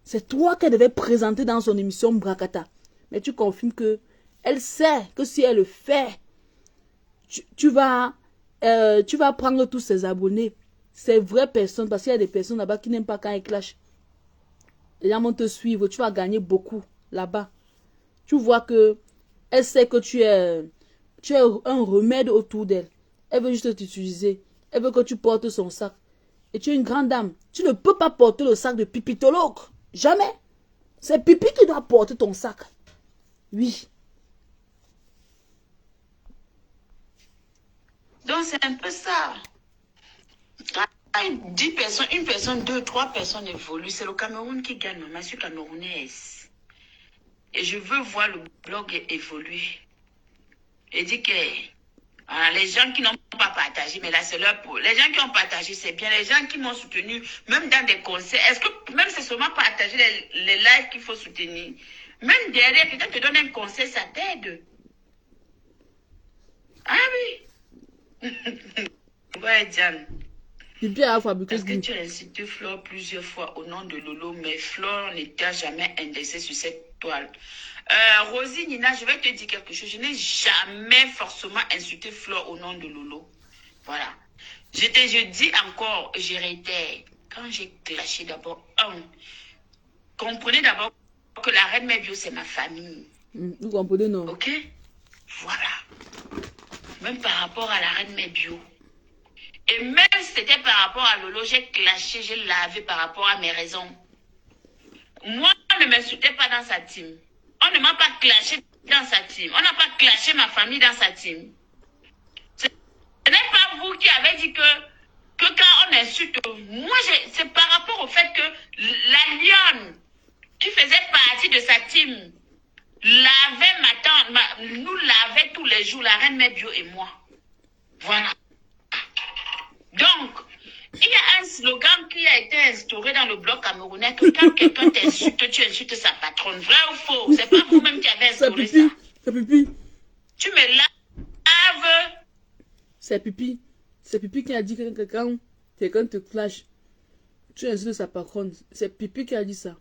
A: C'est toi qu'elle devait présenter dans son émission Brakata. Mais tu confirmes que elle sait que si elle le fait, tu vas prendre tous ses abonnés. Ces vraies personnes, parce qu'il y a des personnes là-bas qui n'aiment pas quand elles clashent. Les gens vont te suivre, tu vas gagner beaucoup là-bas. Tu vois que elle sait que tu es un remède autour d'elle. Elle veut juste t'utiliser. Elle veut que tu portes son sac. Et tu es une grande dame. Tu ne peux pas porter le sac de pipitologue. Jamais. C'est Pipi qui doit porter ton sac. Oui.
B: Donc c'est un peu ça. 10 personnes, une personne, 2, 3 personnes évoluent. C'est le Cameroun qui gagne. Maman, je suis camerounaise. Et je veux voir le blog évoluer. Et dit que les gens qui n'ont pas partagé, mais là c'est leur pour. Les gens qui ont partagé, c'est bien. Les gens qui m'ont soutenu, même dans des concerts, est-ce que même c'est seulement partager les lives qu'il faut soutenir? Même derrière, quelqu'un te donne un conseil, ça t'aide. Ah oui. Ouais, Diane. Parce que tu as incité Flore plusieurs fois au nom de Lolo, mais Flore n'était jamais indexée sur cette toile. Rosie, Nina, je vais te dire quelque chose. Je n'ai jamais forcément insulté Flore au nom de Lolo. Voilà. Je dis encore, je réitère, quand j'ai clashé d'abord, comprenez d'abord que la reine Mébio, c'est ma famille.
A: Vous comprenez, non?
B: Ok? Voilà. Même par rapport à la reine Mébio. Et même si c'était par rapport à Lolo, j'ai clashé, j'ai lavé par rapport à mes raisons. Moi, ne m'insultez pas dans sa team. On ne m'a pas clashé dans sa team. On n'a pas clashé ma famille dans sa team. Ce n'est pas vous qui avez dit que quand on insulte, moi, c'est par rapport au fait que la lionne qui faisait partie de sa team lavait ma tante, nous lavait tous les jours, la reine Mère Bio et moi. Voilà. Donc, il y a un slogan qui a été instauré dans le bloc camerounais que quand quelqu'un t'insulte, tu insultes sa patronne. Vrai ou faux? C'est pas vous-même qui avez instauré ça.
A: C'est Pipi.
B: Tu me laves.
A: C'est Pipi. C'est Pipi qui a dit que quand quelqu'un te clash, tu insultes sa patronne. C'est Pipi qui a dit ça.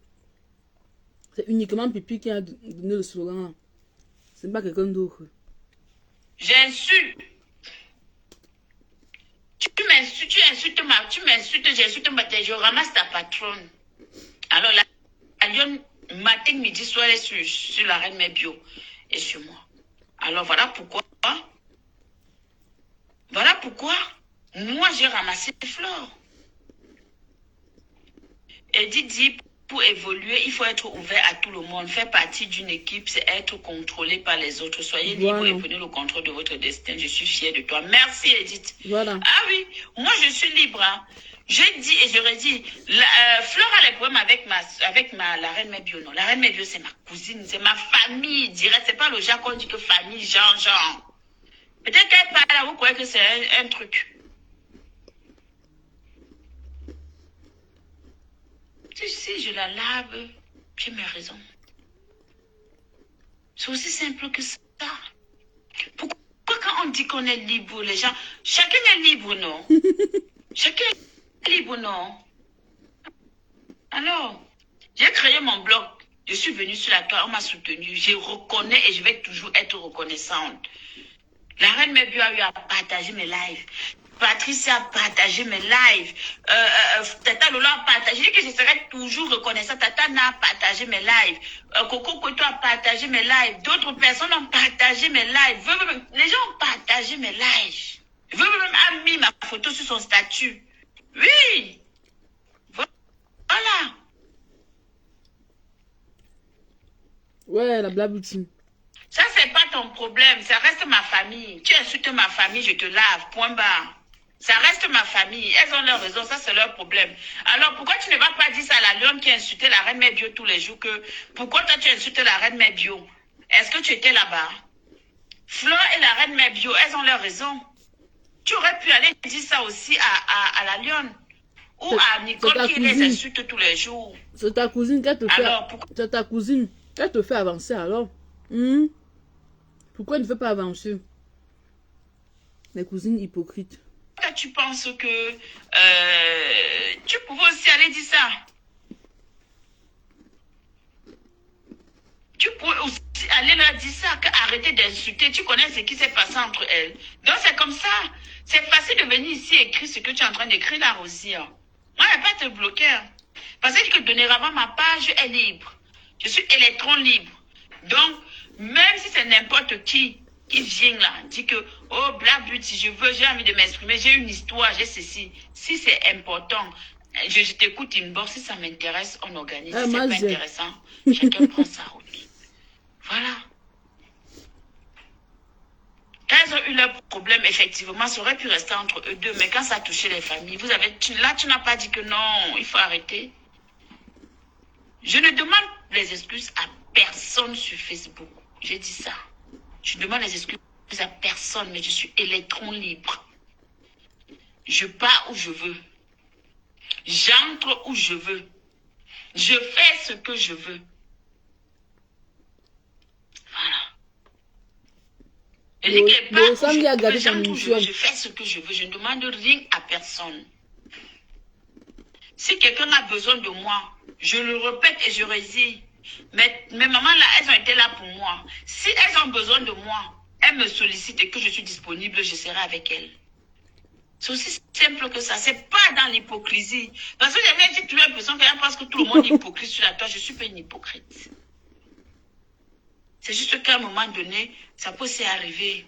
A: C'est uniquement Pipi qui a donné le slogan. C'est pas quelqu'un d'autre.
B: J'insulte. Tu insultes, j'insulte je ramasse ta patronne. Alors la lionne, matin, midi, soir, elle est sur la reine Mère Bio et sur moi. Alors voilà pourquoi. Moi j'ai ramassé Flore. Edith dit, pour évoluer, il faut être ouvert à tout le monde. Faire partie d'une équipe, c'est être contrôlé par les autres. Soyez libre et prenez le contrôle de votre destin. Je suis fière de toi. Merci, Edith.
A: Voilà.
B: Ah oui, moi je suis libre. Hein. J'ai dit et je redis, Flore a les problèmes avec la reine Mère Bio. Non, la reine Mère Bio, c'est ma cousine, c'est ma famille. Direct, c'est pas le genre qu'on dit que famille, genre. Peut-être qu'elle parle là, vous croyez que c'est un truc. Si je la lave, j'ai mes raisons. C'est aussi simple que ça. Pourquoi quand on dit qu'on est libre, les gens, chacun est libre, non? Chacun est libre, non? Alors, j'ai créé mon blog. Je suis venue sur la toile, on m'a soutenue. Je reconnais et je vais toujours être reconnaissante. La reine Mère Bio a eu à partager mes lives. Patricia a partagé mes lives. Tata Lola a partagé. Je dis que je serai toujours reconnaissante. Tata Na a partagé mes lives. Coco Koto a partagé mes lives. D'autres personnes ont partagé mes lives. Les gens ont partagé mes lives. Même a mis ma photo sur son statut. Oui. Voilà.
A: Ouais, la blabouti.
B: Ça, c'est pas ton problème. Ça reste ma famille. Tu insultes ma famille, je te lave. Point barre. Ça reste ma famille. Elles ont leur raison. Ça, c'est leur problème. Alors, pourquoi tu ne vas pas dire ça à la lionne qui insultait la reine Mère Bio tous les jours que... Pourquoi toi, tu insultes la reine Mère Bio? Est-ce que tu étais là-bas? Flore et la reine Mère Bio, elles ont leur raison. Tu aurais pu aller dire ça aussi à la lionne. Ou à Nicole qui les insulte tous les jours.
A: C'est ta cousine qui te fait... Alors, c'est ta cousine qui te fait avancer alors. Pourquoi elle ne veut pas avancer? Les cousines hypocrites.
B: Tu penses que tu pouvais aussi aller dire ça? Tu pouvais aussi aller leur dire ça, qu'arrêter d'insulter. Tu connais ce qui s'est passé entre elles. Donc c'est comme ça. C'est facile de venir ici écrire ce que tu es en train d'écrire là aussi. Hein. Moi, je ne vais pas te bloquer. Hein. Parce que dorénavant, ma page est libre. Je suis électron libre. Donc, même si c'est n'importe qui vient là, dit que, oh, Black Beauty, j'ai envie de m'exprimer, j'ai une histoire, j'ai ceci. Si c'est important, je t'écoute inbox, si ça m'intéresse, on organise. Si c'est pas intéressant, chacun prend sa route. Voilà. Quand ils ont eu leur problème, effectivement, ça aurait pu rester entre eux deux. Mais quand ça a touché les familles, là, tu n'as pas dit que non, il faut arrêter. Je ne demande les excuses à personne sur Facebook. J'ai dit ça. Je demande les excuses à personne, mais je suis électron libre. Je pars où je veux. J'entre où je veux. Je fais ce que je veux. Voilà. Je dis que je fais ce que je veux. Je ne demande rien à personne. Si quelqu'un a besoin de moi, je le répète et je résille. Mais mes mamans là, elles ont été là pour moi. Si elles ont besoin de moi, elles me sollicitent et que je suis disponible, je serai avec elles. C'est aussi simple que ça. C'est pas dans l'hypocrisie. Parce que j'ai toujours l'impression qu'elle pense que tout le monde est hypocrite sur la toile. Je suis pas une hypocrite. C'est juste qu'à un moment donné, ça peut s'y arriver.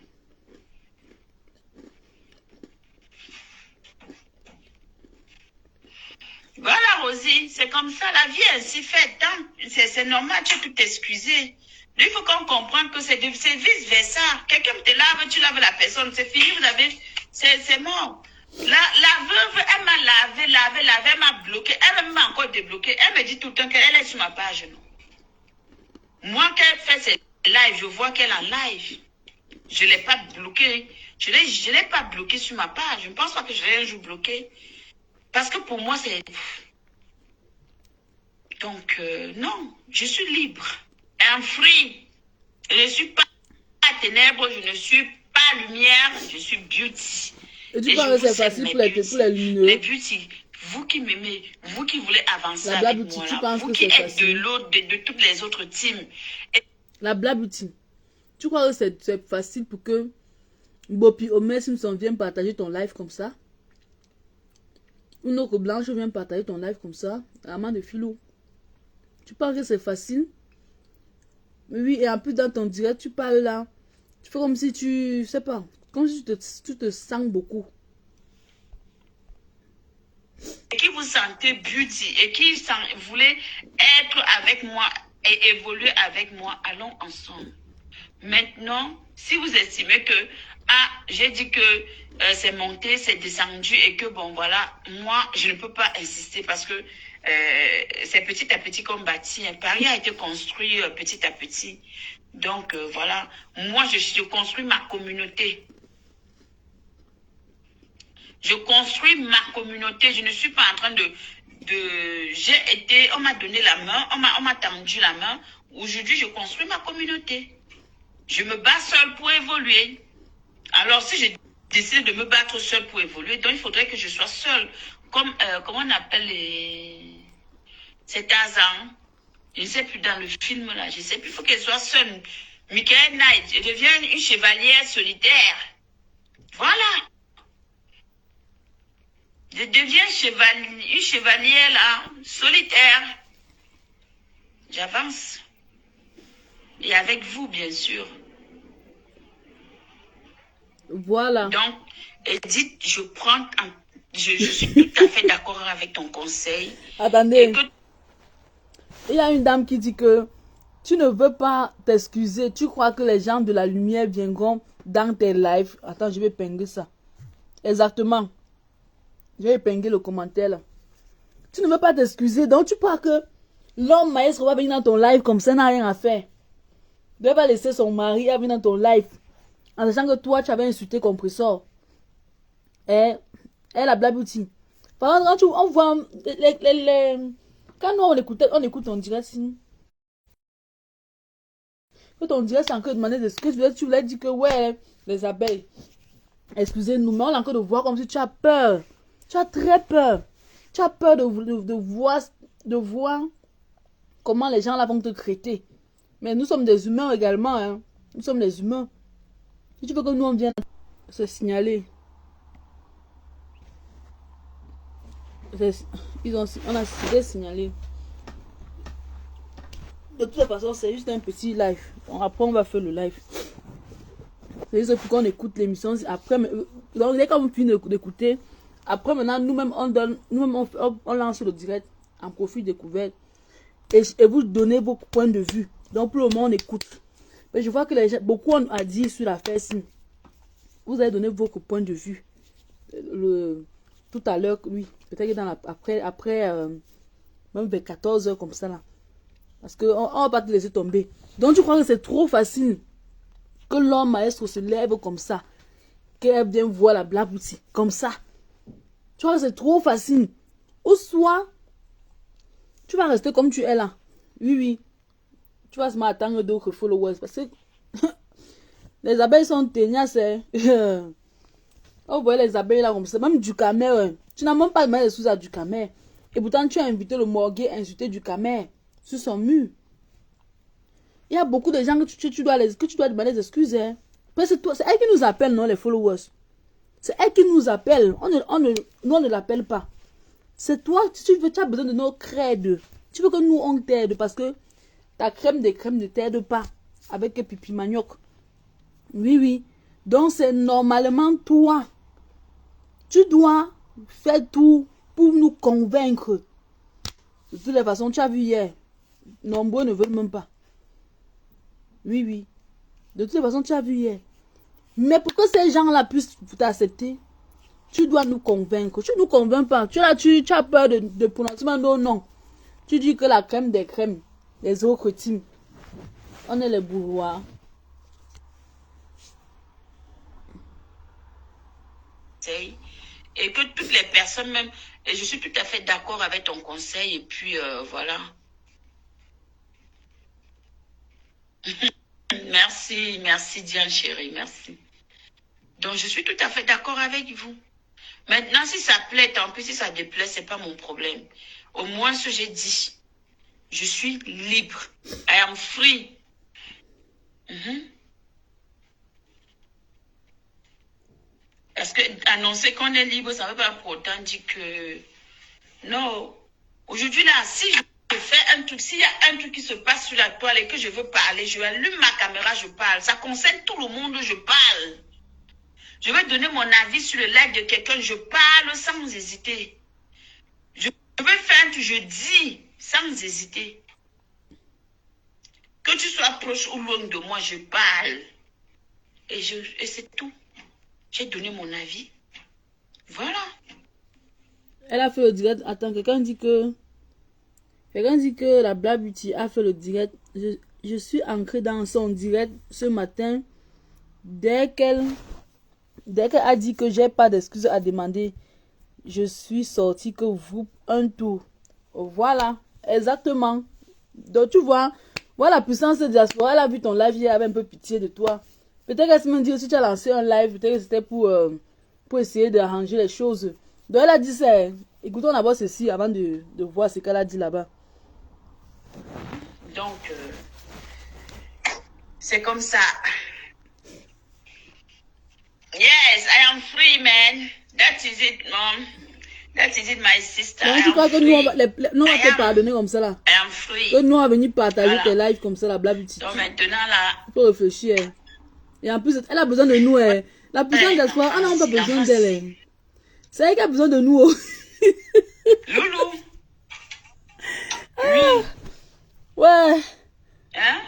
B: Voilà, Rosie, c'est comme ça, la vie est ainsi faite. Hein? C'est normal, tu peux t'excuser. Il faut qu'on comprenne que c'est vice-versa. Quelqu'un te lave, tu laves la personne, c'est fini, vous avez... C'est mort. La veuve, elle m'a lavé, elle m'a bloqué, elle m'a encore débloqué. Elle me dit tout le temps qu'elle est sur ma page. Non? Moi, qu'elle fait ses lives, je vois qu'elle est en live. Je ne l'ai pas bloqué. Je ne l'ai pas bloqué sur ma page. Je ne pense pas que je l'ai un jour bloqué. Parce que pour moi, c'est... Donc, non, je suis libre. Un free. Je ne suis pas ténèbres, je ne suis pas lumière, je suis beauty.
A: Et tu penses que c'est facile pour les lumineux?
B: Les beauty, vous qui m'aimez, vous qui voulez avancer
A: la
B: avec
A: beauty,
B: moi,
A: tu
B: là,
A: penses
B: vous
A: que
B: qui
A: c'est
B: êtes
A: facile?
B: de l'autre, de toutes les autres teams. Et...
A: La beauty, tu crois que c'est facile pour que Bopi Omer Simpson vienne partager ton live comme ça? Une autre blanche vient partager ton live comme ça? Amant de Philo. Tu penses que c'est facile? Oui, et en plus dans ton direct, tu parles là. Tu fais comme si tu... sais pas. Comme si tu te sens beaucoup.
B: Et qui vous sentez beauty et qui voulez être avec moi et évoluer avec moi, allons ensemble. Maintenant, si vous estimez que, j'ai dit que c'est monté, c'est descendu et que, bon, voilà, moi, je ne peux pas insister parce que c'est petit à petit qu'on bâtit. Paris a été construit petit à petit. Donc, voilà, moi, je construis ma communauté. Je construis ma communauté. Je ne suis pas en train on m'a donné la main, on m'a tendu la main. Aujourd'hui, je construis ma communauté. Je me bats seule pour évoluer. Alors, si je décide de me battre seule pour évoluer, donc il faudrait que je sois seule. Comme, comment on appelle c'est Tarzan. Je ne sais plus dans le film là, je ne sais plus. Il faut qu'elle soit seule. Michael Knight, je deviens une chevalière solitaire. Voilà. Je deviens une chevalière là, solitaire. J'avance. Et avec vous, bien sûr.
A: Voilà.
B: Donc, Edith, je suis tout à fait d'accord avec ton conseil.
A: Attendez. Il y a une dame qui dit que tu ne veux pas t'excuser. Tu crois que les gens de la lumière viendront dans tes lives. Attends, je vais épingler ça. Exactement. Je vais épingler le commentaire là. Tu ne veux pas t'excuser. Donc tu crois que l'homme maestro va venir dans ton live comme ça, n'a rien à faire. Il ne va pas laisser son mari venir dans ton live. En sachant que toi, tu avais insulté Compressor. Et la Blabuti. Par exemple, quand on voit quand nous on écoute en direct, quand on dirait c'est encore demandé de ce que tu voulais dire que ouais, les abeilles. Excusez-nous, mais on a encore de voir comme si tu as peur. Tu as très peur. Tu as peur de voir comment les gens là vont te traiter. Mais nous sommes des humains également. Hein. Nous sommes des humains. Si tu veux que nous on vienne se signaler. On a signalé. De toute façon, c'est juste un petit live. Bon, après, on va faire le live. C'est juste pour qu'on écoute l'émission. Après, donc, dès qu'on finit d'écouter, après, maintenant, nous-mêmes, on lance le direct en profil découverte. Et vous donnez vos points de vue. Donc, pour le moment, on écoute. Mais je vois que beaucoup ont dit sur l'affaire-ci. Vous avez donné vos points de vue. Tout à l'heure, oui. Peut-être que après même vers 14 h comme ça, là. Parce qu'on ne va pas te laisser tomber. Donc, tu crois que c'est trop facile que l'homme maestro se lève comme ça. Qu'elle vienne voir la Blabuti. Comme ça. Tu vois que c'est trop facile. Ou soit, tu vas rester comme tu es là. Oui, oui. Tu vas se m'attendre d'autres followers. Parce que les abeilles sont tenaces. On voit les abeilles là comme ça. Même du camère. Tu n'as même pas demandé des sous à du camère. Et pourtant, tu as invité le morguet à insulter du camère sur son mur. Il y a beaucoup de gens que tu dois demander des excuses. Hein. C'est elle qui nous appelle, non, les followers. C'est elle qui nous appelle. Nous, on ne l'appelle pas. C'est toi, tu as besoin de nos crèdes. Tu veux que nous, on t'aide parce que ta crème de crème ne t'aide pas avec pipi manioc. Oui, oui. Donc, c'est normalement toi. Tu dois faire tout pour nous convaincre. De toutes les façons, tu as vu hier. Nombreux ne veulent même pas. Oui, oui. De toutes les façons, tu as vu hier. Mais pour que ces gens-là puissent t'accepter, tu dois nous convaincre. Tu ne nous convaincs pas. Tu as peur de prononcement de non. Tu dis que la crème des crèmes, les autres teams, on est les bourgeois.
B: Et que toutes les personnes même, et je suis tout à fait d'accord avec ton conseil, et puis voilà. Merci, merci Diane chérie, merci. Donc je suis tout à fait d'accord avec vous. Maintenant, si ça plaît, tant pis, si ça déplaît, c'est pas mon problème. Au moins, ce que j'ai dit, je suis libre. I am free. Parce que annoncer qu'on est libre, ça ne veut pas pour autant dire que... Non. Aujourd'hui, là, si je fais un truc, s'il y a un truc qui se passe sur la toile et que je veux parler, je allume ma caméra, je parle. Ça concerne tout le monde, je parle. Je veux donner mon avis sur le live de quelqu'un, je parle sans hésiter. Je veux faire un truc, je dis sans hésiter. Que tu sois proche ou loin de moi, je parle. Et c'est tout. J'ai donné mon avis. Voilà.
A: Elle a fait le direct. Attends, quelqu'un dit que la Black Beauty a fait le direct. Je suis ancrée dans son direct ce matin. Dès qu'elle a dit que j'ai pas d'excuses à demander, je suis sortie que vous un tour. Voilà, exactement. Donc tu vois, voilà la puissance de diaspora. Elle a vu ton live, elle avait un peu pitié de toi. Peut-être qu'elle se me dit aussi tu as lancé un live, peut-être que c'était pour essayer d'arranger les choses. Donc elle a dit ça. Écoutons d'abord ceci avant de voir ce qu'elle a dit là-bas.
B: Donc, c'est comme ça. Yes, I am free, man. That is it, mom. That is it, my sister.
A: Donc tu crois que nous, on va te pardonner comme ça là?
B: I am free.
A: Que nous, on va venir partager tes lives comme ça, la Black Beauty.
B: Donc maintenant là...
A: Il faut réfléchir. Et en plus, elle a besoin de nous. La puissance d'espoir, on n'a pas besoin d'elle. C'est elle qui a besoin de nous.
B: Loulou.
A: Oui. Ouais.
B: Hein?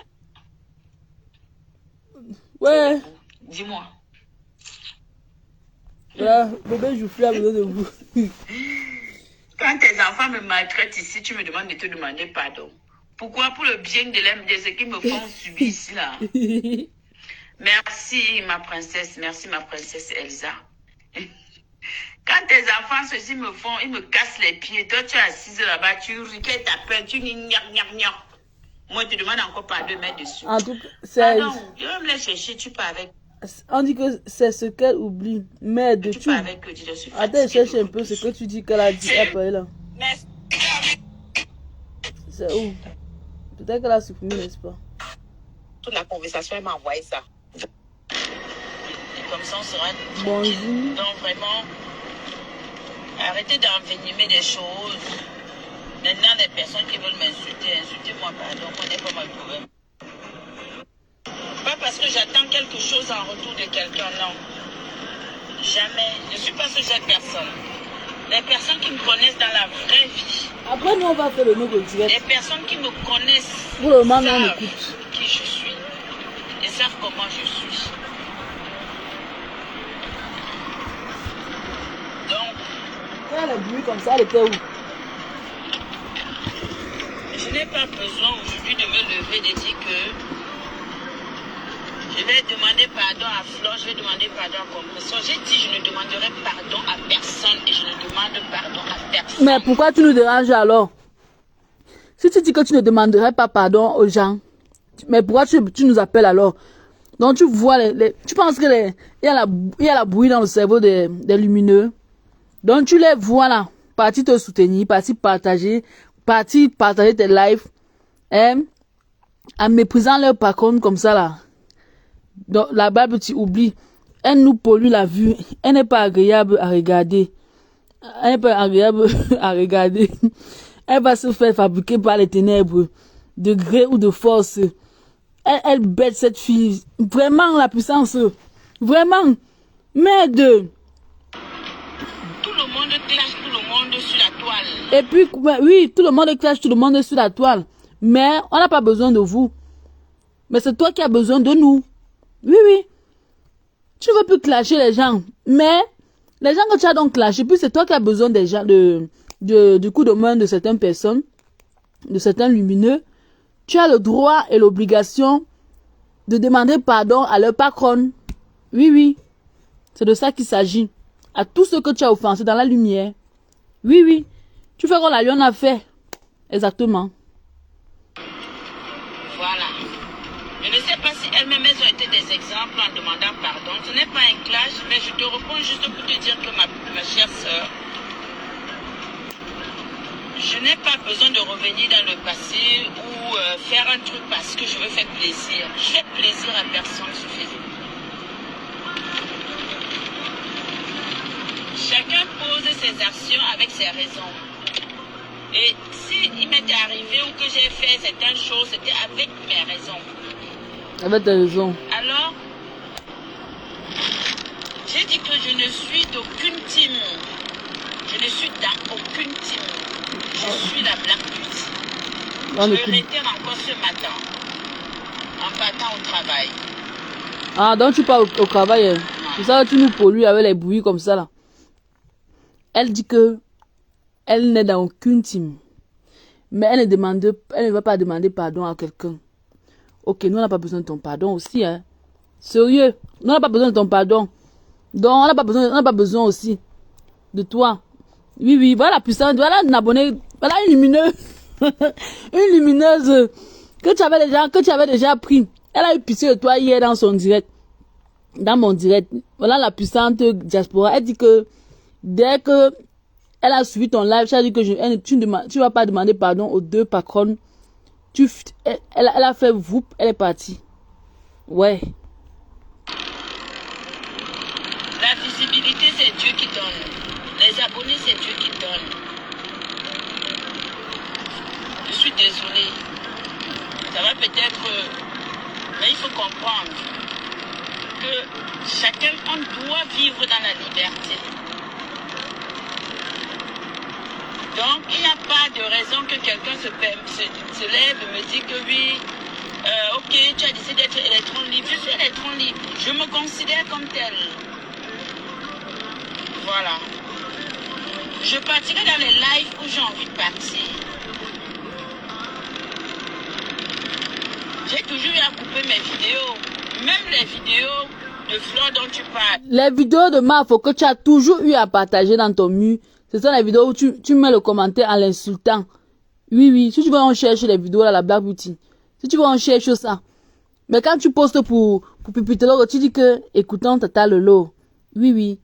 A: Ouais.
B: Dis-moi.
A: Voilà, bébé Joufflu a besoin de vous.
B: Quand tes enfants me maltraitent ici, tu me demandes de te demander pardon. Pourquoi? Pour le bien de ce qu'ils me font subir ici là. Merci ma princesse Elsa. Quand tes enfants ceci me font, ils me cassent les pieds. Toi tu es assise là-bas, tu riquais ta peine, tu gnac. Moi je te demande encore pardon de mettre dessus.
A: En tout cas,
B: pardon, je vais me les chercher, tu pars avec.
A: On dit que c'est ce qu'elle oublie. Mais de
B: tu pars avec eux, je suis fatiguée.
A: Attends, cherche un peu ce que tu dis qu'elle a dit après là.
B: Merci.
A: C'est où? Peut-être qu'elle a supprimé, n'est-ce pas?
B: Toute la conversation, elle m'a envoyé ça. Et comme ça, on sera...
A: Bonjour.
B: Donc vraiment, arrêtez d'envenimer des choses. Maintenant, les personnes qui veulent m'insulter, insultez-moi, pardon, on n'est pas mal problème. Pas parce que j'attends quelque chose en retour de quelqu'un, non. Jamais. Je ne suis pas ce genre de personne. Les personnes qui me connaissent dans la vraie vie.
A: Après, nous, on va faire le nom de direct.
B: Les personnes qui me connaissent
A: pour le moment, on
B: savent
A: écoute
B: qui je suis. Et savent comment je suis. Donc,
A: quand elle a bu comme ça, elle était où?
B: Je n'ai pas besoin aujourd'hui de me lever et de dire que je vais demander pardon à Flore, je vais demander pardon à Compression. J'ai dit je ne demanderai pardon à personne et je ne demande pardon à personne.
A: Mais pourquoi tu nous déranges alors? Si tu dis que tu ne demanderais pas pardon aux gens, mais pourquoi tu nous appelles alors? Donc tu vois, tu penses qu'il y a la bouillie dans le cerveau des lumineux. Donc tu les vois là, partis te soutenir, partis partager tes lives, hein, en méprisant leur par contre comme ça là. Donc la Bible tu oublies, elle nous pollue la vue, elle n'est pas agréable à regarder. Elle n'est pas agréable à regarder. Elle va se faire fabriquer par les ténèbres, de gré ou de force. Elle bête cette fille. Vraiment la puissance. Vraiment. Merde.
B: Tout le monde clash, tout le monde sur la
A: Et puis, oui, tout le monde clash, tout le monde est sur la toile. Mais on n'a pas besoin de vous. Mais c'est toi qui as besoin de nous. Oui, oui. Tu ne veux plus clasher les gens. Mais les gens que tu as donc clashé, puis c'est toi qui as besoin des gens, du coup de main de certaines personnes, de certains lumineux. Tu as le droit et l'obligation de demander pardon à leur patronne. Oui, oui. C'est de ça qu'il s'agit. À tous ceux que tu as offensés dans la lumière. Oui, oui. Tu fais comme la lionne a fait. Exactement.
B: Voilà. Je ne sais pas si elles-mêmes ont été des exemples en demandant pardon. Ce n'est pas un clash, mais je te réponds juste pour te dire que ma chère sœur, je n'ai pas besoin de revenir dans le passé ou faire un truc parce que je veux faire plaisir. Je fais plaisir à personne sur Facebook. Chacun pose ses actions avec ses raisons. Et si il m'était arrivé ou que j'ai fait certaines choses, c'était avec mes raisons.
A: Avec tes raisons.
B: Alors, j'ai dit que je ne suis d'aucune team. Je ne suis dans aucune team. Je suis la Black Beauty. Je le réitère encore ce matin, en partant au travail.
A: Ah, donc tu pars au travail. Hein. C'est ça que tu nous pollues avec les bruits comme ça là. Elle dit que elle n'est dans aucune team. Mais elle ne va pas demander pardon à quelqu'un. Ok, nous on n'a pas besoin de ton pardon aussi. Hein. Sérieux, nous on n'a pas besoin de ton pardon. Donc on n'a pas besoin aussi de toi. Oui, oui, voilà la puissance, voilà une abonnée, voilà une lumineuse. Une lumineuse que tu avais déjà pris. Elle a eu pitié de toi hier dans son direct. Dans mon direct. Voilà la puissante diaspora. Elle dit que dès que elle a suivi ton live, elle a dit que tu vas pas demander pardon aux deux patronnes. Elle a fait vous, elle est partie. Ouais.
B: La visibilité, c'est Dieu qui donne. Les abonnés, c'est Dieu qui donne. Je suis désolée. Ça va peut-être... mais il faut comprendre que chacun, on doit vivre dans la liberté. Donc, il n'y a pas de raison que quelqu'un se lève et me dit que oui, ok, tu as décidé d'être électron libre. Je suis électron libre. Je me considère comme tel. Voilà. Je partirai dans les lives où j'ai envie de partir. J'ai toujours eu à couper mes vidéos. Même les vidéos de fleurs dont tu parles.
A: Les vidéos de Mafo que tu as toujours eu à partager dans ton mur. Ce sont les vidéos où tu mets le commentaire en l'insultant. Oui, oui. Si tu vas en chercher les vidéos là, la Black Beauty. Si tu vas en chercher ça. Mais quand tu postes pour Pipite Loro, tu dis que, écoutons Tata Lolo. Oui, oui.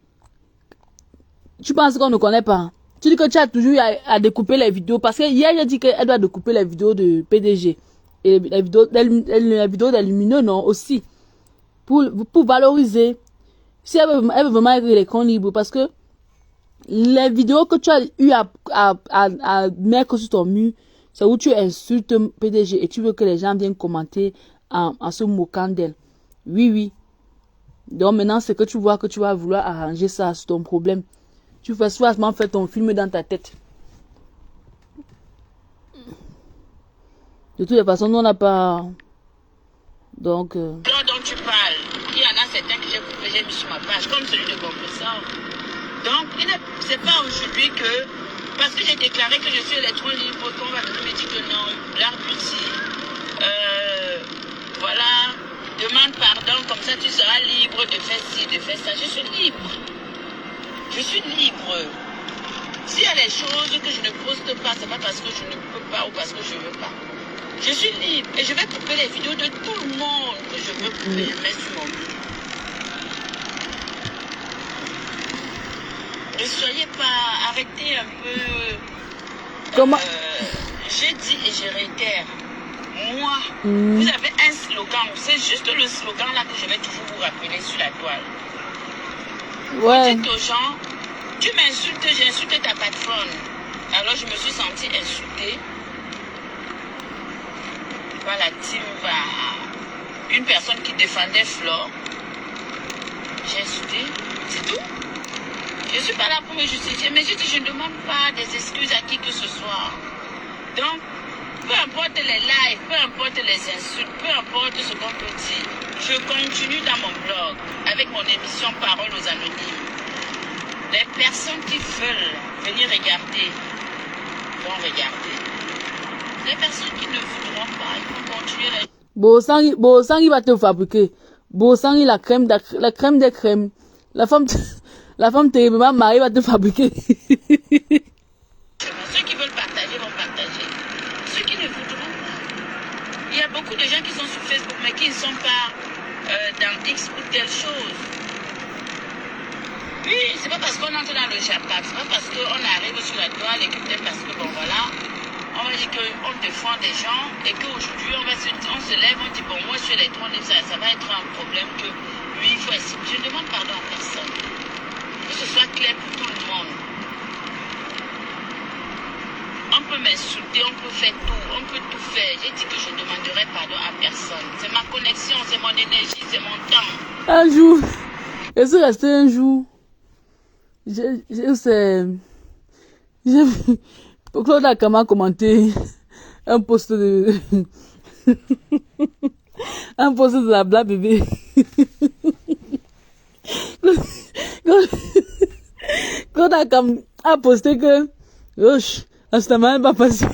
A: Tu penses qu'on ne connaît pas. Tu dis que tu as toujours eu à découper les vidéos. Parce que hier, j'ai dit qu'elle doit découper les vidéos de PDG. Et les vidéos des lumineux, non, aussi. Pour valoriser. Si elle veut vraiment être l'écran libre. Parce que les vidéos que tu as eu à mettre sur ton mur, c'est où tu insultes PDG et tu veux que les gens viennent commenter en se moquant d'elle. Oui, oui. Donc maintenant, c'est que tu vois que tu vas vouloir arranger ça, c'est ton problème. Tu vas soit faire ton film dans ta tête. De toutes les façons, nous on n'a pas... Donc...
B: dont tu parles, il y en a certains que j'ai mis sur ma page, comme celui de Compresseur. Donc, c'est pas aujourd'hui que, parce que j'ai déclaré que je suis électron libre, qu'on va me dire que non, Black Beauty, voilà, demande pardon, comme ça tu seras libre de faire ci, de faire ça. Je suis libre. Je suis libre. S'il y a des choses que je ne poste pas, c'est pas parce que je ne peux pas ou parce que je ne veux pas. Je suis libre et je vais couper les vidéos de tout le monde que je veux couper, je mets sur mon but. Ne soyez pas, arrêtez un peu.
A: Comment
B: J'ai dit et je réitère. Moi, vous avez un slogan. C'est juste le slogan là que je vais toujours vous rappeler sur la toile.
A: Ouais.
B: Vous dites aux gens, tu m'insultes, j'ai insulté ta patronne. Alors je me suis sentie insultée. Voilà, une personne qui défendait Flore. J'ai insulté, c'est tout. Je ne suis pas là pour me justifier, mais je dis, je ne demande pas des excuses à qui que ce soit. Donc, peu importe les lives, peu importe les insultes, peu importe ce qu'on peut dire, je continue dans mon blog avec mon émission Parole aux Anonymes. Les personnes qui veulent venir regarder vont regarder. Les personnes qui ne voudront pas, ils vont continuer la...
A: Bosangi va te fabriquer. Bosangi, la crème des crèmes. La femme terriblement mariée va te fabriquer.
B: Ceux qui veulent partager vont partager. Ceux qui ne voudront pas. Il y a beaucoup de gens qui sont sur Facebook mais qui ne sont pas dans X ou telle chose. Oui, c'est pas parce qu'on entre dans le Japon, c'est pas parce qu'on arrive sur la toile et que peut-être parce que bon voilà, on va dire qu'on défend des gens et qu'aujourd'hui on se lève, on dit bon moi je suis électron libre, ça va être un problème que lui il faut essayer. Je ne demande pardon à personne. Que ce soit clair pour tout le monde. On peut m'insulter, on peut faire tout, on peut tout faire. J'ai dit que je ne demanderai pardon à personne. C'est ma connexion, c'est mon énergie, c'est mon temps.
A: Un jour, je suis resté un jour. Claude a comment commenté un post de un post de la blague bébé. Claude a posté que ça m'a pas passé.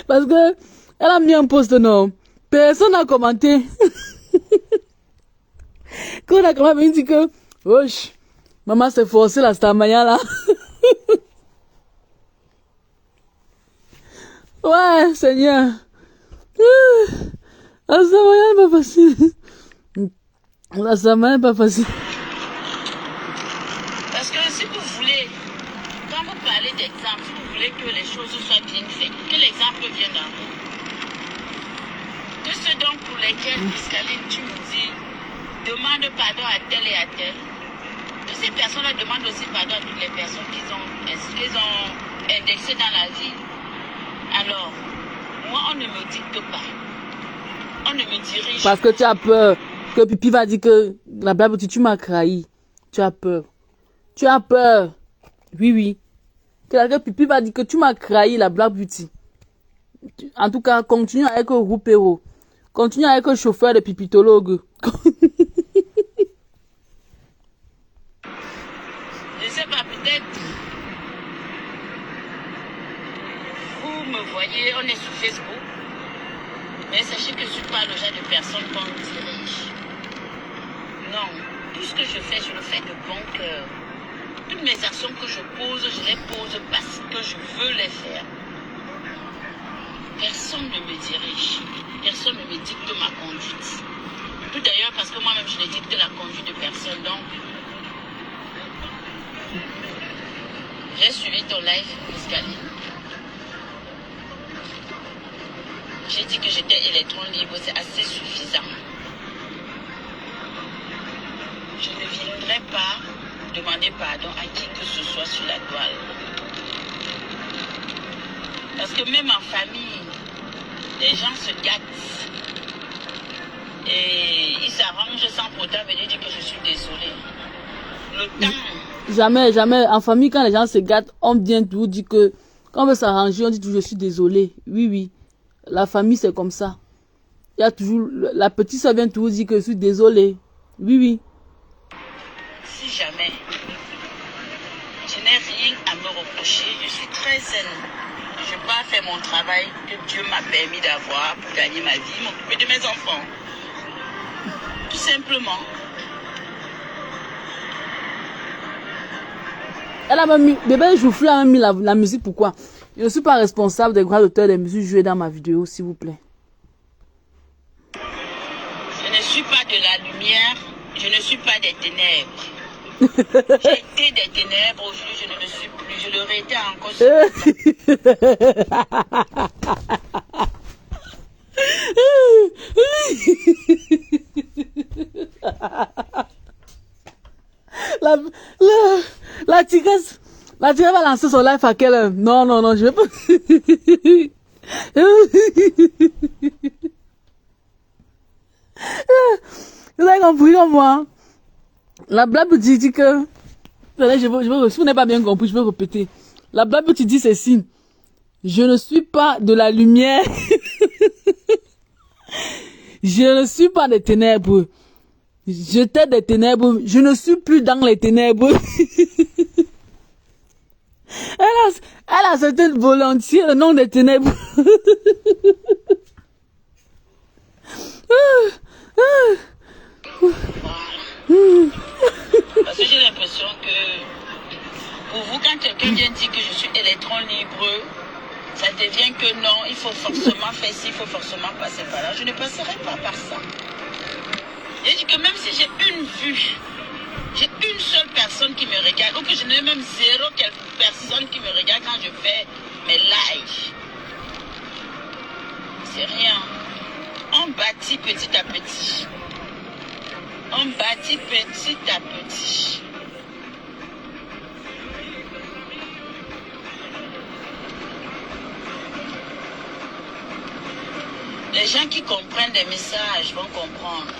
A: Parce que elle a mis un post non. Personne n'a commenté. Quand on a quand même dit que, maman s'est forcée la stamaya là. Ouais, Seigneur. La stamaya n'est pas facile. La stamaya n'est pas facile.
B: Parce que si vous voulez, quand vous parlez d'exemple, si vous voulez que les choses soient bien faites, que l'exemple vienne à vous. Que ceux donc pour lesquels, Piscaline, tu me dis, demande pardon à tel et à tel. Que ces personnes-là demandent aussi pardon à toutes les personnes qu'ils ont indexées dans la vie. Alors, moi, on ne me dicte pas. On ne me dirige pas.
A: Parce que tu as peur. Que Pipi va dire que la blague, tu m'as trahi. Tu as peur. Tu as peur. Oui. Que Pipi va dire que tu m'as trahi la blague beauty. En tout cas, continue avec Roupero. Continue avec le chauffeur de pipitologue.
B: Je sais pas, peut-être. Vous me voyez, on est sur Facebook. Mais sachez que je ne suis pas le genre de personne qu'on dirige. Non. Tout ce que je fais, je le fais de bon cœur. Toutes mes actions que je pose, je les pose parce que je veux les faire. Personne ne me dirige. Personne ne me dicte ma conduite. Tout d'ailleurs parce que moi-même, je ne dicte la conduite de personne. Donc, j'ai suivi ton live, Piscaline. J'ai dit que j'étais électron libre, c'est assez suffisant. Je ne viendrai pas demander pardon à qui que ce soit sur la toile. Parce que même en famille, les gens se gâtent. Et ils s'arrangent sans pourtant venir dire que je suis désolée. Le temps...
A: Jamais. En famille, quand les gens se gâtent, on vient toujours dire que... Quand on veut s'arranger, on dit toujours je suis désolée. Oui. La famille, c'est comme ça. Il y a toujours... La petite soeur vient toujours dire que je suis désolée. Oui.
B: Si jamais je n'ai rien à me reprocher, je suis très zen. Je n'ai pas fait mon travail que Dieu m'a permis d'avoir pour gagner ma vie, m'occuper de mes enfants. Tout simplement.
A: Elle a même mis... Bébé Joufflu a même mis la musique, pourquoi? Je ne suis pas responsable des droits d'auteur des musiques jouées dans ma vidéo, s'il vous plaît.
B: Je ne suis pas de la lumière, je ne suis pas des ténèbres. J'ai été des ténèbres, aujourd'hui je ne le suis plus, je l'aurais été encore. La tigresse va lancer son live à quelle heure? Non, je vais pas. Vous avez compris comme moi?
A: La blague dit que... si vous n'avez pas bien compris, je vais répéter. La blague dit ceci. Je ne suis pas de la lumière. Je ne suis pas des ténèbres. J'étais des ténèbres. Je ne suis plus dans les ténèbres. Elle a accepté volontiers le nom des ténèbres.
B: Parce que j'ai l'impression que pour vous, quand quelqu'un vient dire que je suis électron libre, ça devient que non, il faut forcément faire ci, il faut forcément passer par là. Je ne passerai pas par ça. J'ai dit que même si j'ai une vue, j'ai une seule personne qui me regarde, ou que je n'ai même zéro personne qui me regarde quand je fais mes lives, c'est rien. On bâtit petit à petit. On bâtit petit à petit. Les gens qui comprennent des messages vont comprendre.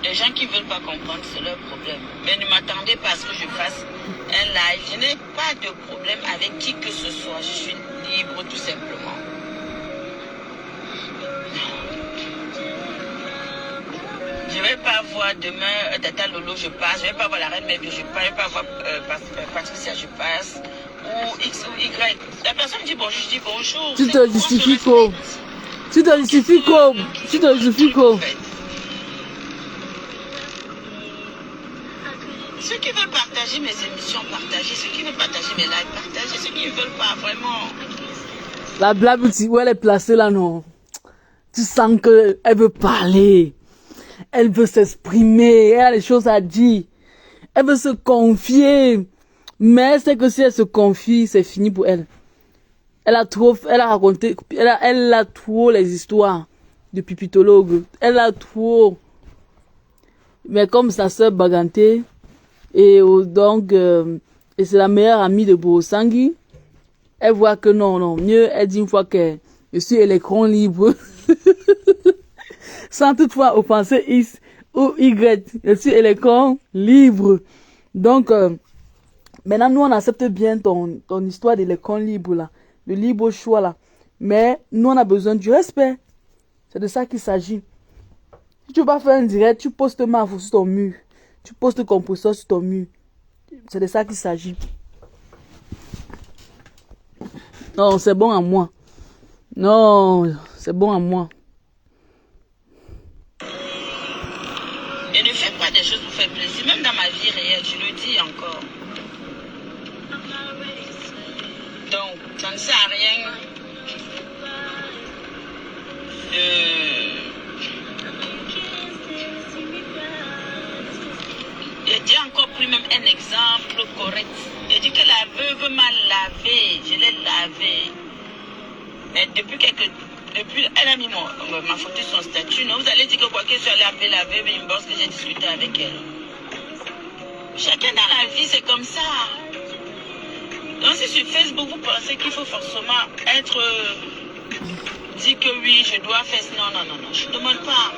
B: Les gens qui ne veulent pas comprendre, c'est leur problème. Mais ne m'attendez pas à ce que je fasse un live. Je n'ai pas de problème avec qui que ce soit. Je suis libre tout simplement. Je ne vais pas voir demain Tata Lolo, je passe. Je ne vais pas voir la reine Mébé, je passe. Je ne vais pas voir Patricia, je passe. Ou X ou Y. La personne me dit bonjour, je dis bonjour.
A: Tu te justifies quoi? Tu te justifies quoi? Tu te justifies quoi?
B: Ceux qui veulent partager mes émissions, partager. Ceux qui veulent partager mes lives, partager. Ceux qui ne veulent pas, vraiment.
A: La blague où elle est placée là, non. Tu sens qu'elle veut parler. Elle veut s'exprimer. Elle a des choses à dire. Elle veut se confier. Mais c'est que si elle se confie, c'est fini pour elle. Elle a raconté, elle a trop les histoires de pipitologue. Elle a trop. Mais comme sa sœur Baganté, et donc, et c'est la meilleure amie de Borosangui, elle voit que non, mieux, elle dit une fois que je suis électron libre, sans toutefois offenser X ou Y, je suis électron libre. Donc, maintenant, nous, on accepte bien ton histoire d'électron libre, là, de libre choix, là. Mais nous, on a besoin du respect. C'est de ça qu'il s'agit. Si tu veux pas faire un direct, tu postes ma sur ton mur. Tu postes compresseur sur ton mur. C'est de ça qu'il s'agit. Non, c'est bon à moi. Non, c'est bon à moi.
B: Et ne fais pas des choses pour faire plaisir. Même dans ma vie réelle, je le dis encore. Donc, ça ne sert à rien Je dis encore plus même un exemple correct. Je dis que la veuve m'a lavé. Je l'ai lavé. Mais depuis, elle a mis ma photo sur son statut. Non, vous allez dire que quoi que soit, elle a appelé la veuve et une bosse que j'ai discuté avec elle. Chacun dans la vie, c'est comme ça. Donc si sur Facebook, vous pensez qu'il faut forcément être... dit que oui, je dois faire... Non, je ne demande pas.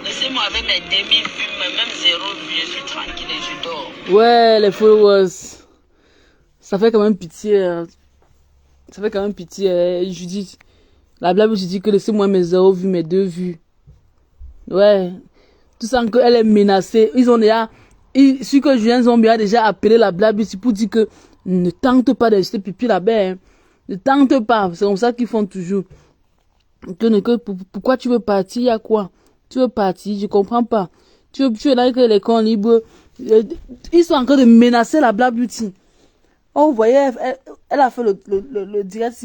B: Laissez-moi avec mes demi-vues, même zéro vue, je suis tranquille et je dors.
A: Ouais, les followers. Ça fait quand même pitié. Ça fait quand même pitié. Judith. La blague, je dis que laissez-moi mes zéro vues, mes 2 vues. Ouais. Tu sens qu'elle est menacée. Ils ont déjà... Celui que Julien Zombie a déjà appelé la blague, c'est pour dire que ne tente pas d'acheter pipi là-bas. Hein. Ne tente pas. C'est comme ça qu'ils font toujours. Pourquoi tu veux partir? Il y a quoi? Tu veux partir? Je comprends pas. Tu es là avec les cons libres. Ils sont en train de menacer la Black Beauty. Oh, vous voyez, elle a fait le direct.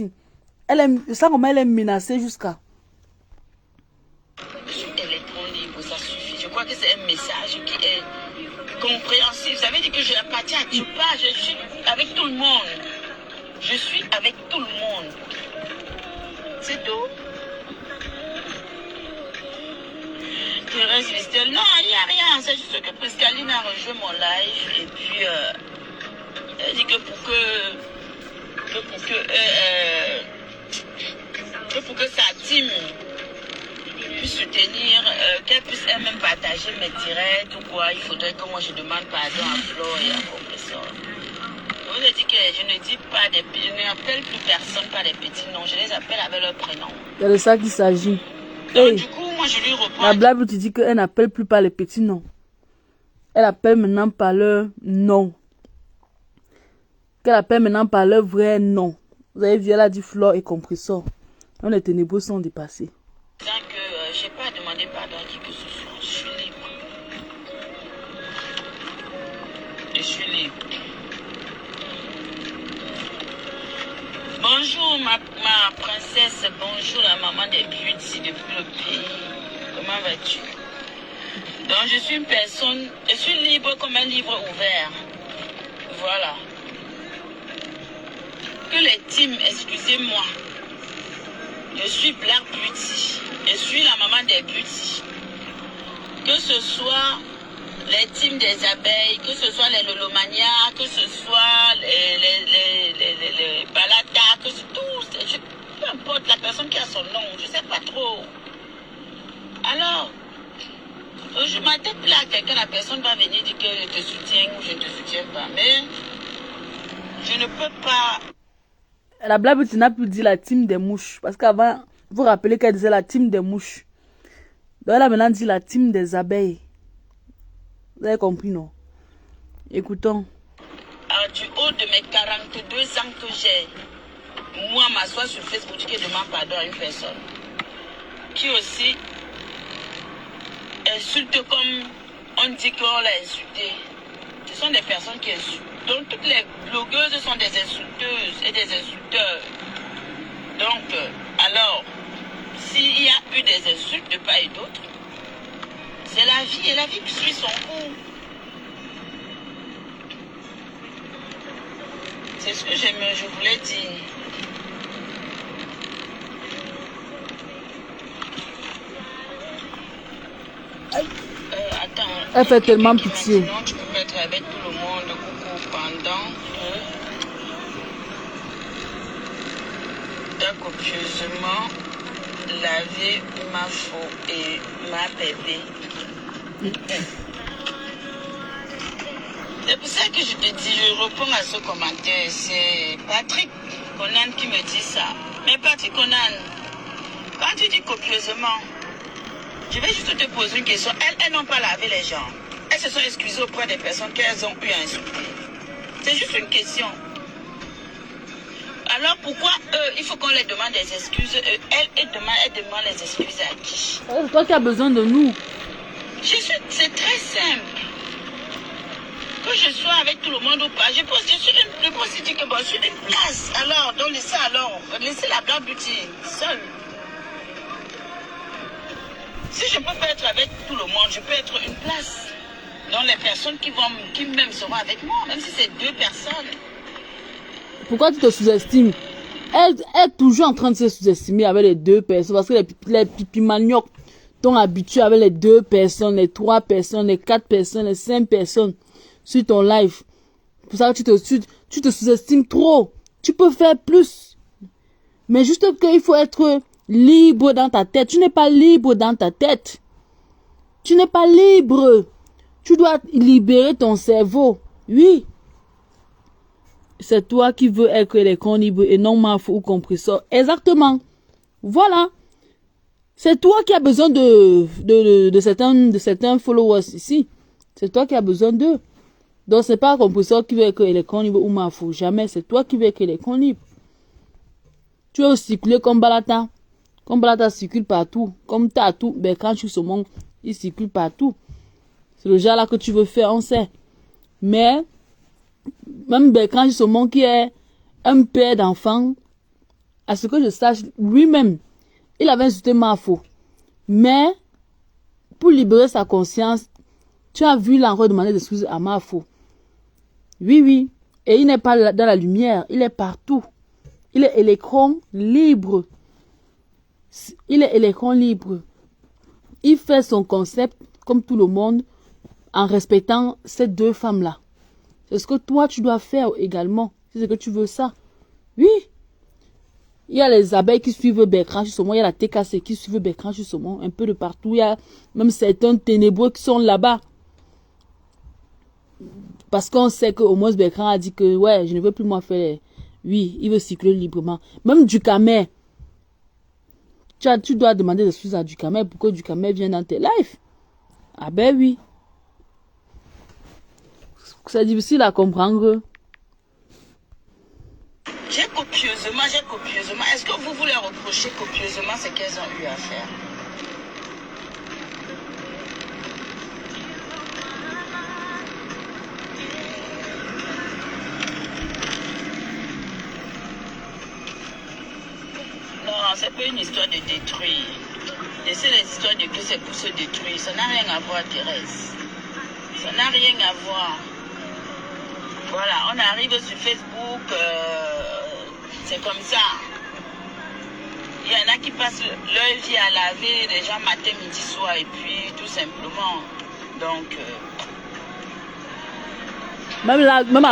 A: Ça comment elle est menacée jusqu'à.
B: Électron libre, ça suffit. Je crois que c'est un message qui est compréhensible. Ça veut dire que je n'appartiens à pas. Je suis avec tout le monde. Je suis avec tout le monde. C'est tout. Thérèse Vistel, non, il n'y a rien. C'est juste que Priscaline a rejoint mon live et puis elle dit que pour que sa team puisse soutenir, qu'elle puisse elle-même partager. partager mes directs ou quoi, il faudrait que moi je demande pardon à Flo et à Compressor. Je vous ai dit que je ne dis pas des petits, je n'appelle plus personne par des petits noms, je les appelle avec leur prénom.
A: C'est de ça qu'il s'agit.
B: Donc
A: Hey,
B: du coup, moi je lui reprends.
A: la blague tu dis qu'elle n'appelle plus par les petits noms. Elle appelle maintenant par leur nom. Qu'elle appelle maintenant par leur vrai nom. Vous avez vu, elle a dit Flore et Compressor. Donc les ténébreux sont dépassés.
B: Tant que je n'ai pas demandé pardon à qui que ce soit, je suis libre. Je suis libre. Bonjour ma princesse, bonjour la maman des beauty depuis le pays. Comment vas-tu? Donc je suis une personne, je suis libre comme un livre ouvert. Voilà. Que les teams, excusez-moi. Je suis Black Beauty. Je suis la maman des beauty. Que ce soit les teams des abeilles, que ce soit les Lolomania, que ce soit les Balata, que c'est tout. Peu importe la personne qui a son nom, je ne sais pas trop. Alors, je m'attends là à quelqu'un, la personne va venir dire que je te soutiens ou je ne te soutiens pas. Mais je ne peux pas.
A: La blague, tu n'as plus dit la team des mouches. Parce qu'avant, vous vous rappelez qu'elle disait la team des mouches. Donc elle a maintenant dit la team des abeilles. Vous avez compris, non? Écoutons.
B: Alors, du haut de mes 42 ans que j'ai, moi, m'asseoir sur Facebook, je demande pardon à une personne qui aussi insulte comme on dit qu'on l'a insulté. Ce sont des personnes qui insultent. Donc, toutes les blogueuses sont des insulteuses et des insulteurs. Donc, alors, s'il y a eu des insultes de part et d'autre, c'est la vie et la vie suit son cours. C'est ce que je voulais dire. Attends.
A: Elle fait tellement pitié.
B: Sinon, tu peux être avec tout le monde coucou pendant que tu as copieusement lavé ma faux et ma bébé. C'est pour ça que je te dis, je réponds à ce commentaire. C'est Patrick Conan qui me dit ça. Mais Patrick Conan, quand tu dis copieusement, je vais juste te poser une question. Elles n'ont pas lavé les gens. Elles se sont excusées auprès des personnes qu'elles ont eu à insulter. C'est juste une question. Alors pourquoi eux, il faut qu'on les demande des excuses. Elles demandent les excuses à qui?
A: C'est toi qui as besoin de nous.
B: C'est très simple. Que je sois avec tout le monde ou pas, je pense dire que bon, je suis une place. Alors, donc laissez la Black Beauty seule. Si je ne peux pas être avec tout le monde, je peux être une place. Donc les personnes qui même seront avec moi, même si c'est 2 personnes.
A: Pourquoi tu te sous-estimes? Elle est toujours en train de se sous-estimer avec les 2 personnes. Parce que les pipi maniocs t'ont habitué avec les 2 personnes, les 3 personnes, les 4 personnes, les 5 personnes sur ton live. Pour ça que tu te sous-estimes trop. Tu peux faire plus. Mais juste qu'il faut être libre dans ta tête. Tu n'es pas libre dans ta tête. Tu n'es pas libre. Tu dois libérer ton cerveau. Oui. C'est toi qui veux être l'écran libre et non Mafou ou Compressor. Exactement. Voilà. C'est toi qui as besoin de certains followers ici. C'est toi qui as besoin d'eux. Donc c'est pas Compressor qui veut être l'écran libre ou Mafou. Jamais. C'est toi qui veux être l'écran libre. Tu veux circuler comme Balata. Comme Balata circule partout. Comme Tatou. Ben quand tu saumon, il circule partout. C'est le genre là que tu veux faire, on sait. Mais même Bertrand Saumon qui est un père d'enfant, à ce que je sache, lui-même, il avait insulté Mafou. Mais, pour libérer sa conscience, tu as vu l'envoi demander des excuses à Mafou. Oui, oui. Et il n'est pas dans la lumière, il est partout. Il est électron libre. Il est électron libre. Il fait son concept, comme tout le monde, en respectant ces 2 femmes-là. C'est ce que toi, tu dois faire également. Si c'est que tu veux ça. Oui. Il y a les abeilles qui suivent Bertrand Saumon, il y a la TKC qui suivent Bertrand Saumon, un peu de partout. Il y a même certains ténébreux qui sont là-bas. Parce qu'on sait qu'au moins Bertrand a dit que, ouais, je ne veux plus moi faire. Oui, il veut circuler librement. Même Ducamer. Tu dois demander des excuses à Ducamer pour que Ducamer vienne dans tes lives. Ah ben oui. C'est difficile à comprendre.
B: J'ai copieusement. Est-ce que vous voulez reprocher copieusement ce qu'elles ont eu à faire? Non, c'est pas une histoire de détruire. Et c'est les histoires de que c'est pour se détruire. Ça n'a rien à voir, Thérèse. Ça n'a rien à voir. Voilà, on arrive sur Facebook, c'est comme ça. Il y en a qui passent leur vie à laver les gens matin, midi, soir, et puis tout simplement. Donc,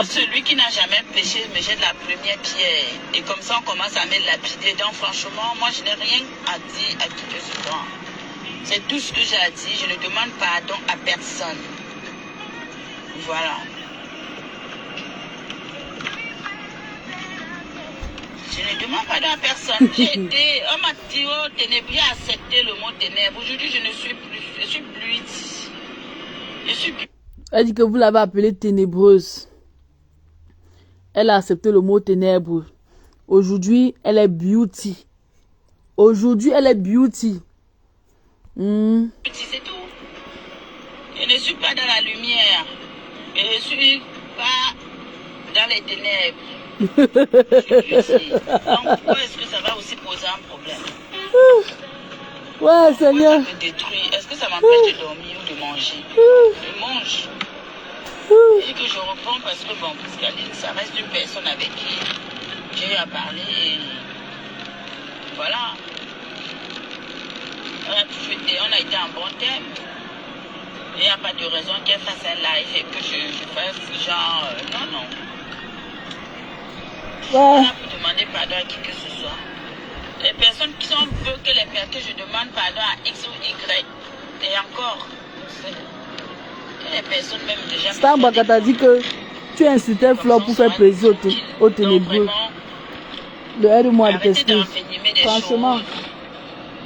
B: celui qui n'a jamais péché me jette la première pierre. Et comme ça, on commence à me lapider. Donc, franchement, moi, je n'ai rien à dire à qui que ce soit. C'est tout ce que j'ai à dire. Je ne demande pardon à personne. Voilà. Je ne demande pardon à personne. J'ai été, on m'a dit, oh, ténèbres, j'ai accepté le mot ténèbres. Aujourd'hui, je suis plus ici. Je suis plus.
A: Elle dit que vous l'avez appelée ténébreuse. Elle a accepté le mot ténèbres. Aujourd'hui, elle est beauty. Aujourd'hui, elle est beauty.
B: C'est tout. Je ne suis pas dans la lumière. Je ne suis pas dans les ténèbres. Donc, pourquoi est-ce que ça va aussi poser un problème?
A: Ouais, Seigneur.
B: Ça me détruit. Est-ce que ça m'empêche de dormir ou de manger? Je mange. Et que je reprends parce que, bon, ça reste une personne avec qui j'ai eu à parler. Et voilà. On a été en bon terme. Il n'y a pas de raison qu'elle fasse un live et que je fasse genre... non. On a pu demander pardon à qui que ce soit. Les personnes qui sont peu que je demande pardon à X ou Y. Et encore, les personnes même déjà...
A: Starbucks t'a dit que tu insultais Flore pour faire plaisir aux ténébreux. Le aide-moi de tester. Franchement.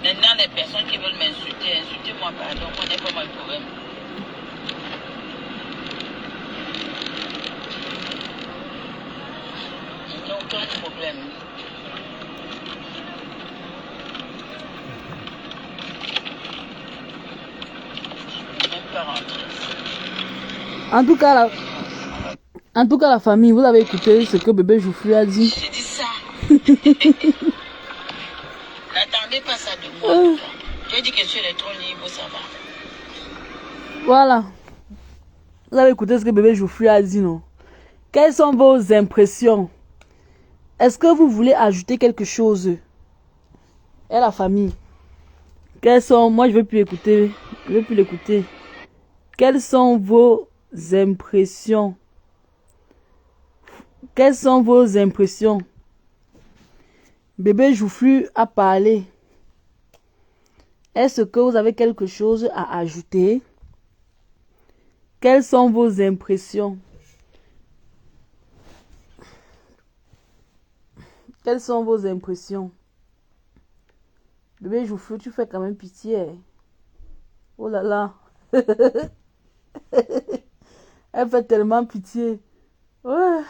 B: Maintenant, les personnes qui veulent m'insulter, insultez-moi pardon, moi n'est pas mon problème. Il n'y a aucun problème. Je ne vais même pas rentrer.
A: En tout cas, la famille, vous avez écouté ce que bébé Joufflu a dit.
B: J'ai dit ça. N'attendez pas ça de moi. J'ai dit que sur les trônes libres, ça va.
A: Voilà. Vous avez écouté ce que bébé Joufflu a dit, non? Quelles sont vos impressions? Est-ce que vous voulez ajouter quelque chose? Et la famille? Quelles sont... Moi, je ne veux plus écouter. Je ne veux plus l'écouter. Quelles sont vos impressions? Quelles sont vos impressions? Bébé Joufflu a parlé. Est-ce que vous avez quelque chose à ajouter? Quelles sont vos impressions? Quelles sont vos impressions? Bébé Joufflu, tu fais quand même pitié. Oh là là. Elle fait tellement pitié. Ouais.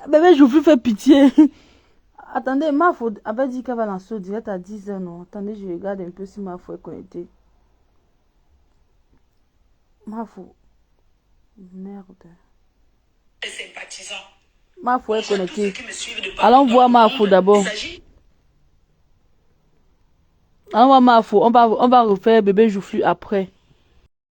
A: Bébé Joufflu fait pitié. Attendez, Mafo avait dit qu'elle va lancer au direct à 10h, non? Attendez, je regarde un peu si Mafo est connecté. Mafo. Merde. Mafo est connecté. Allons voir Mafo d'abord. Allons voir Mafo. On va refaire bébé Joufflu après.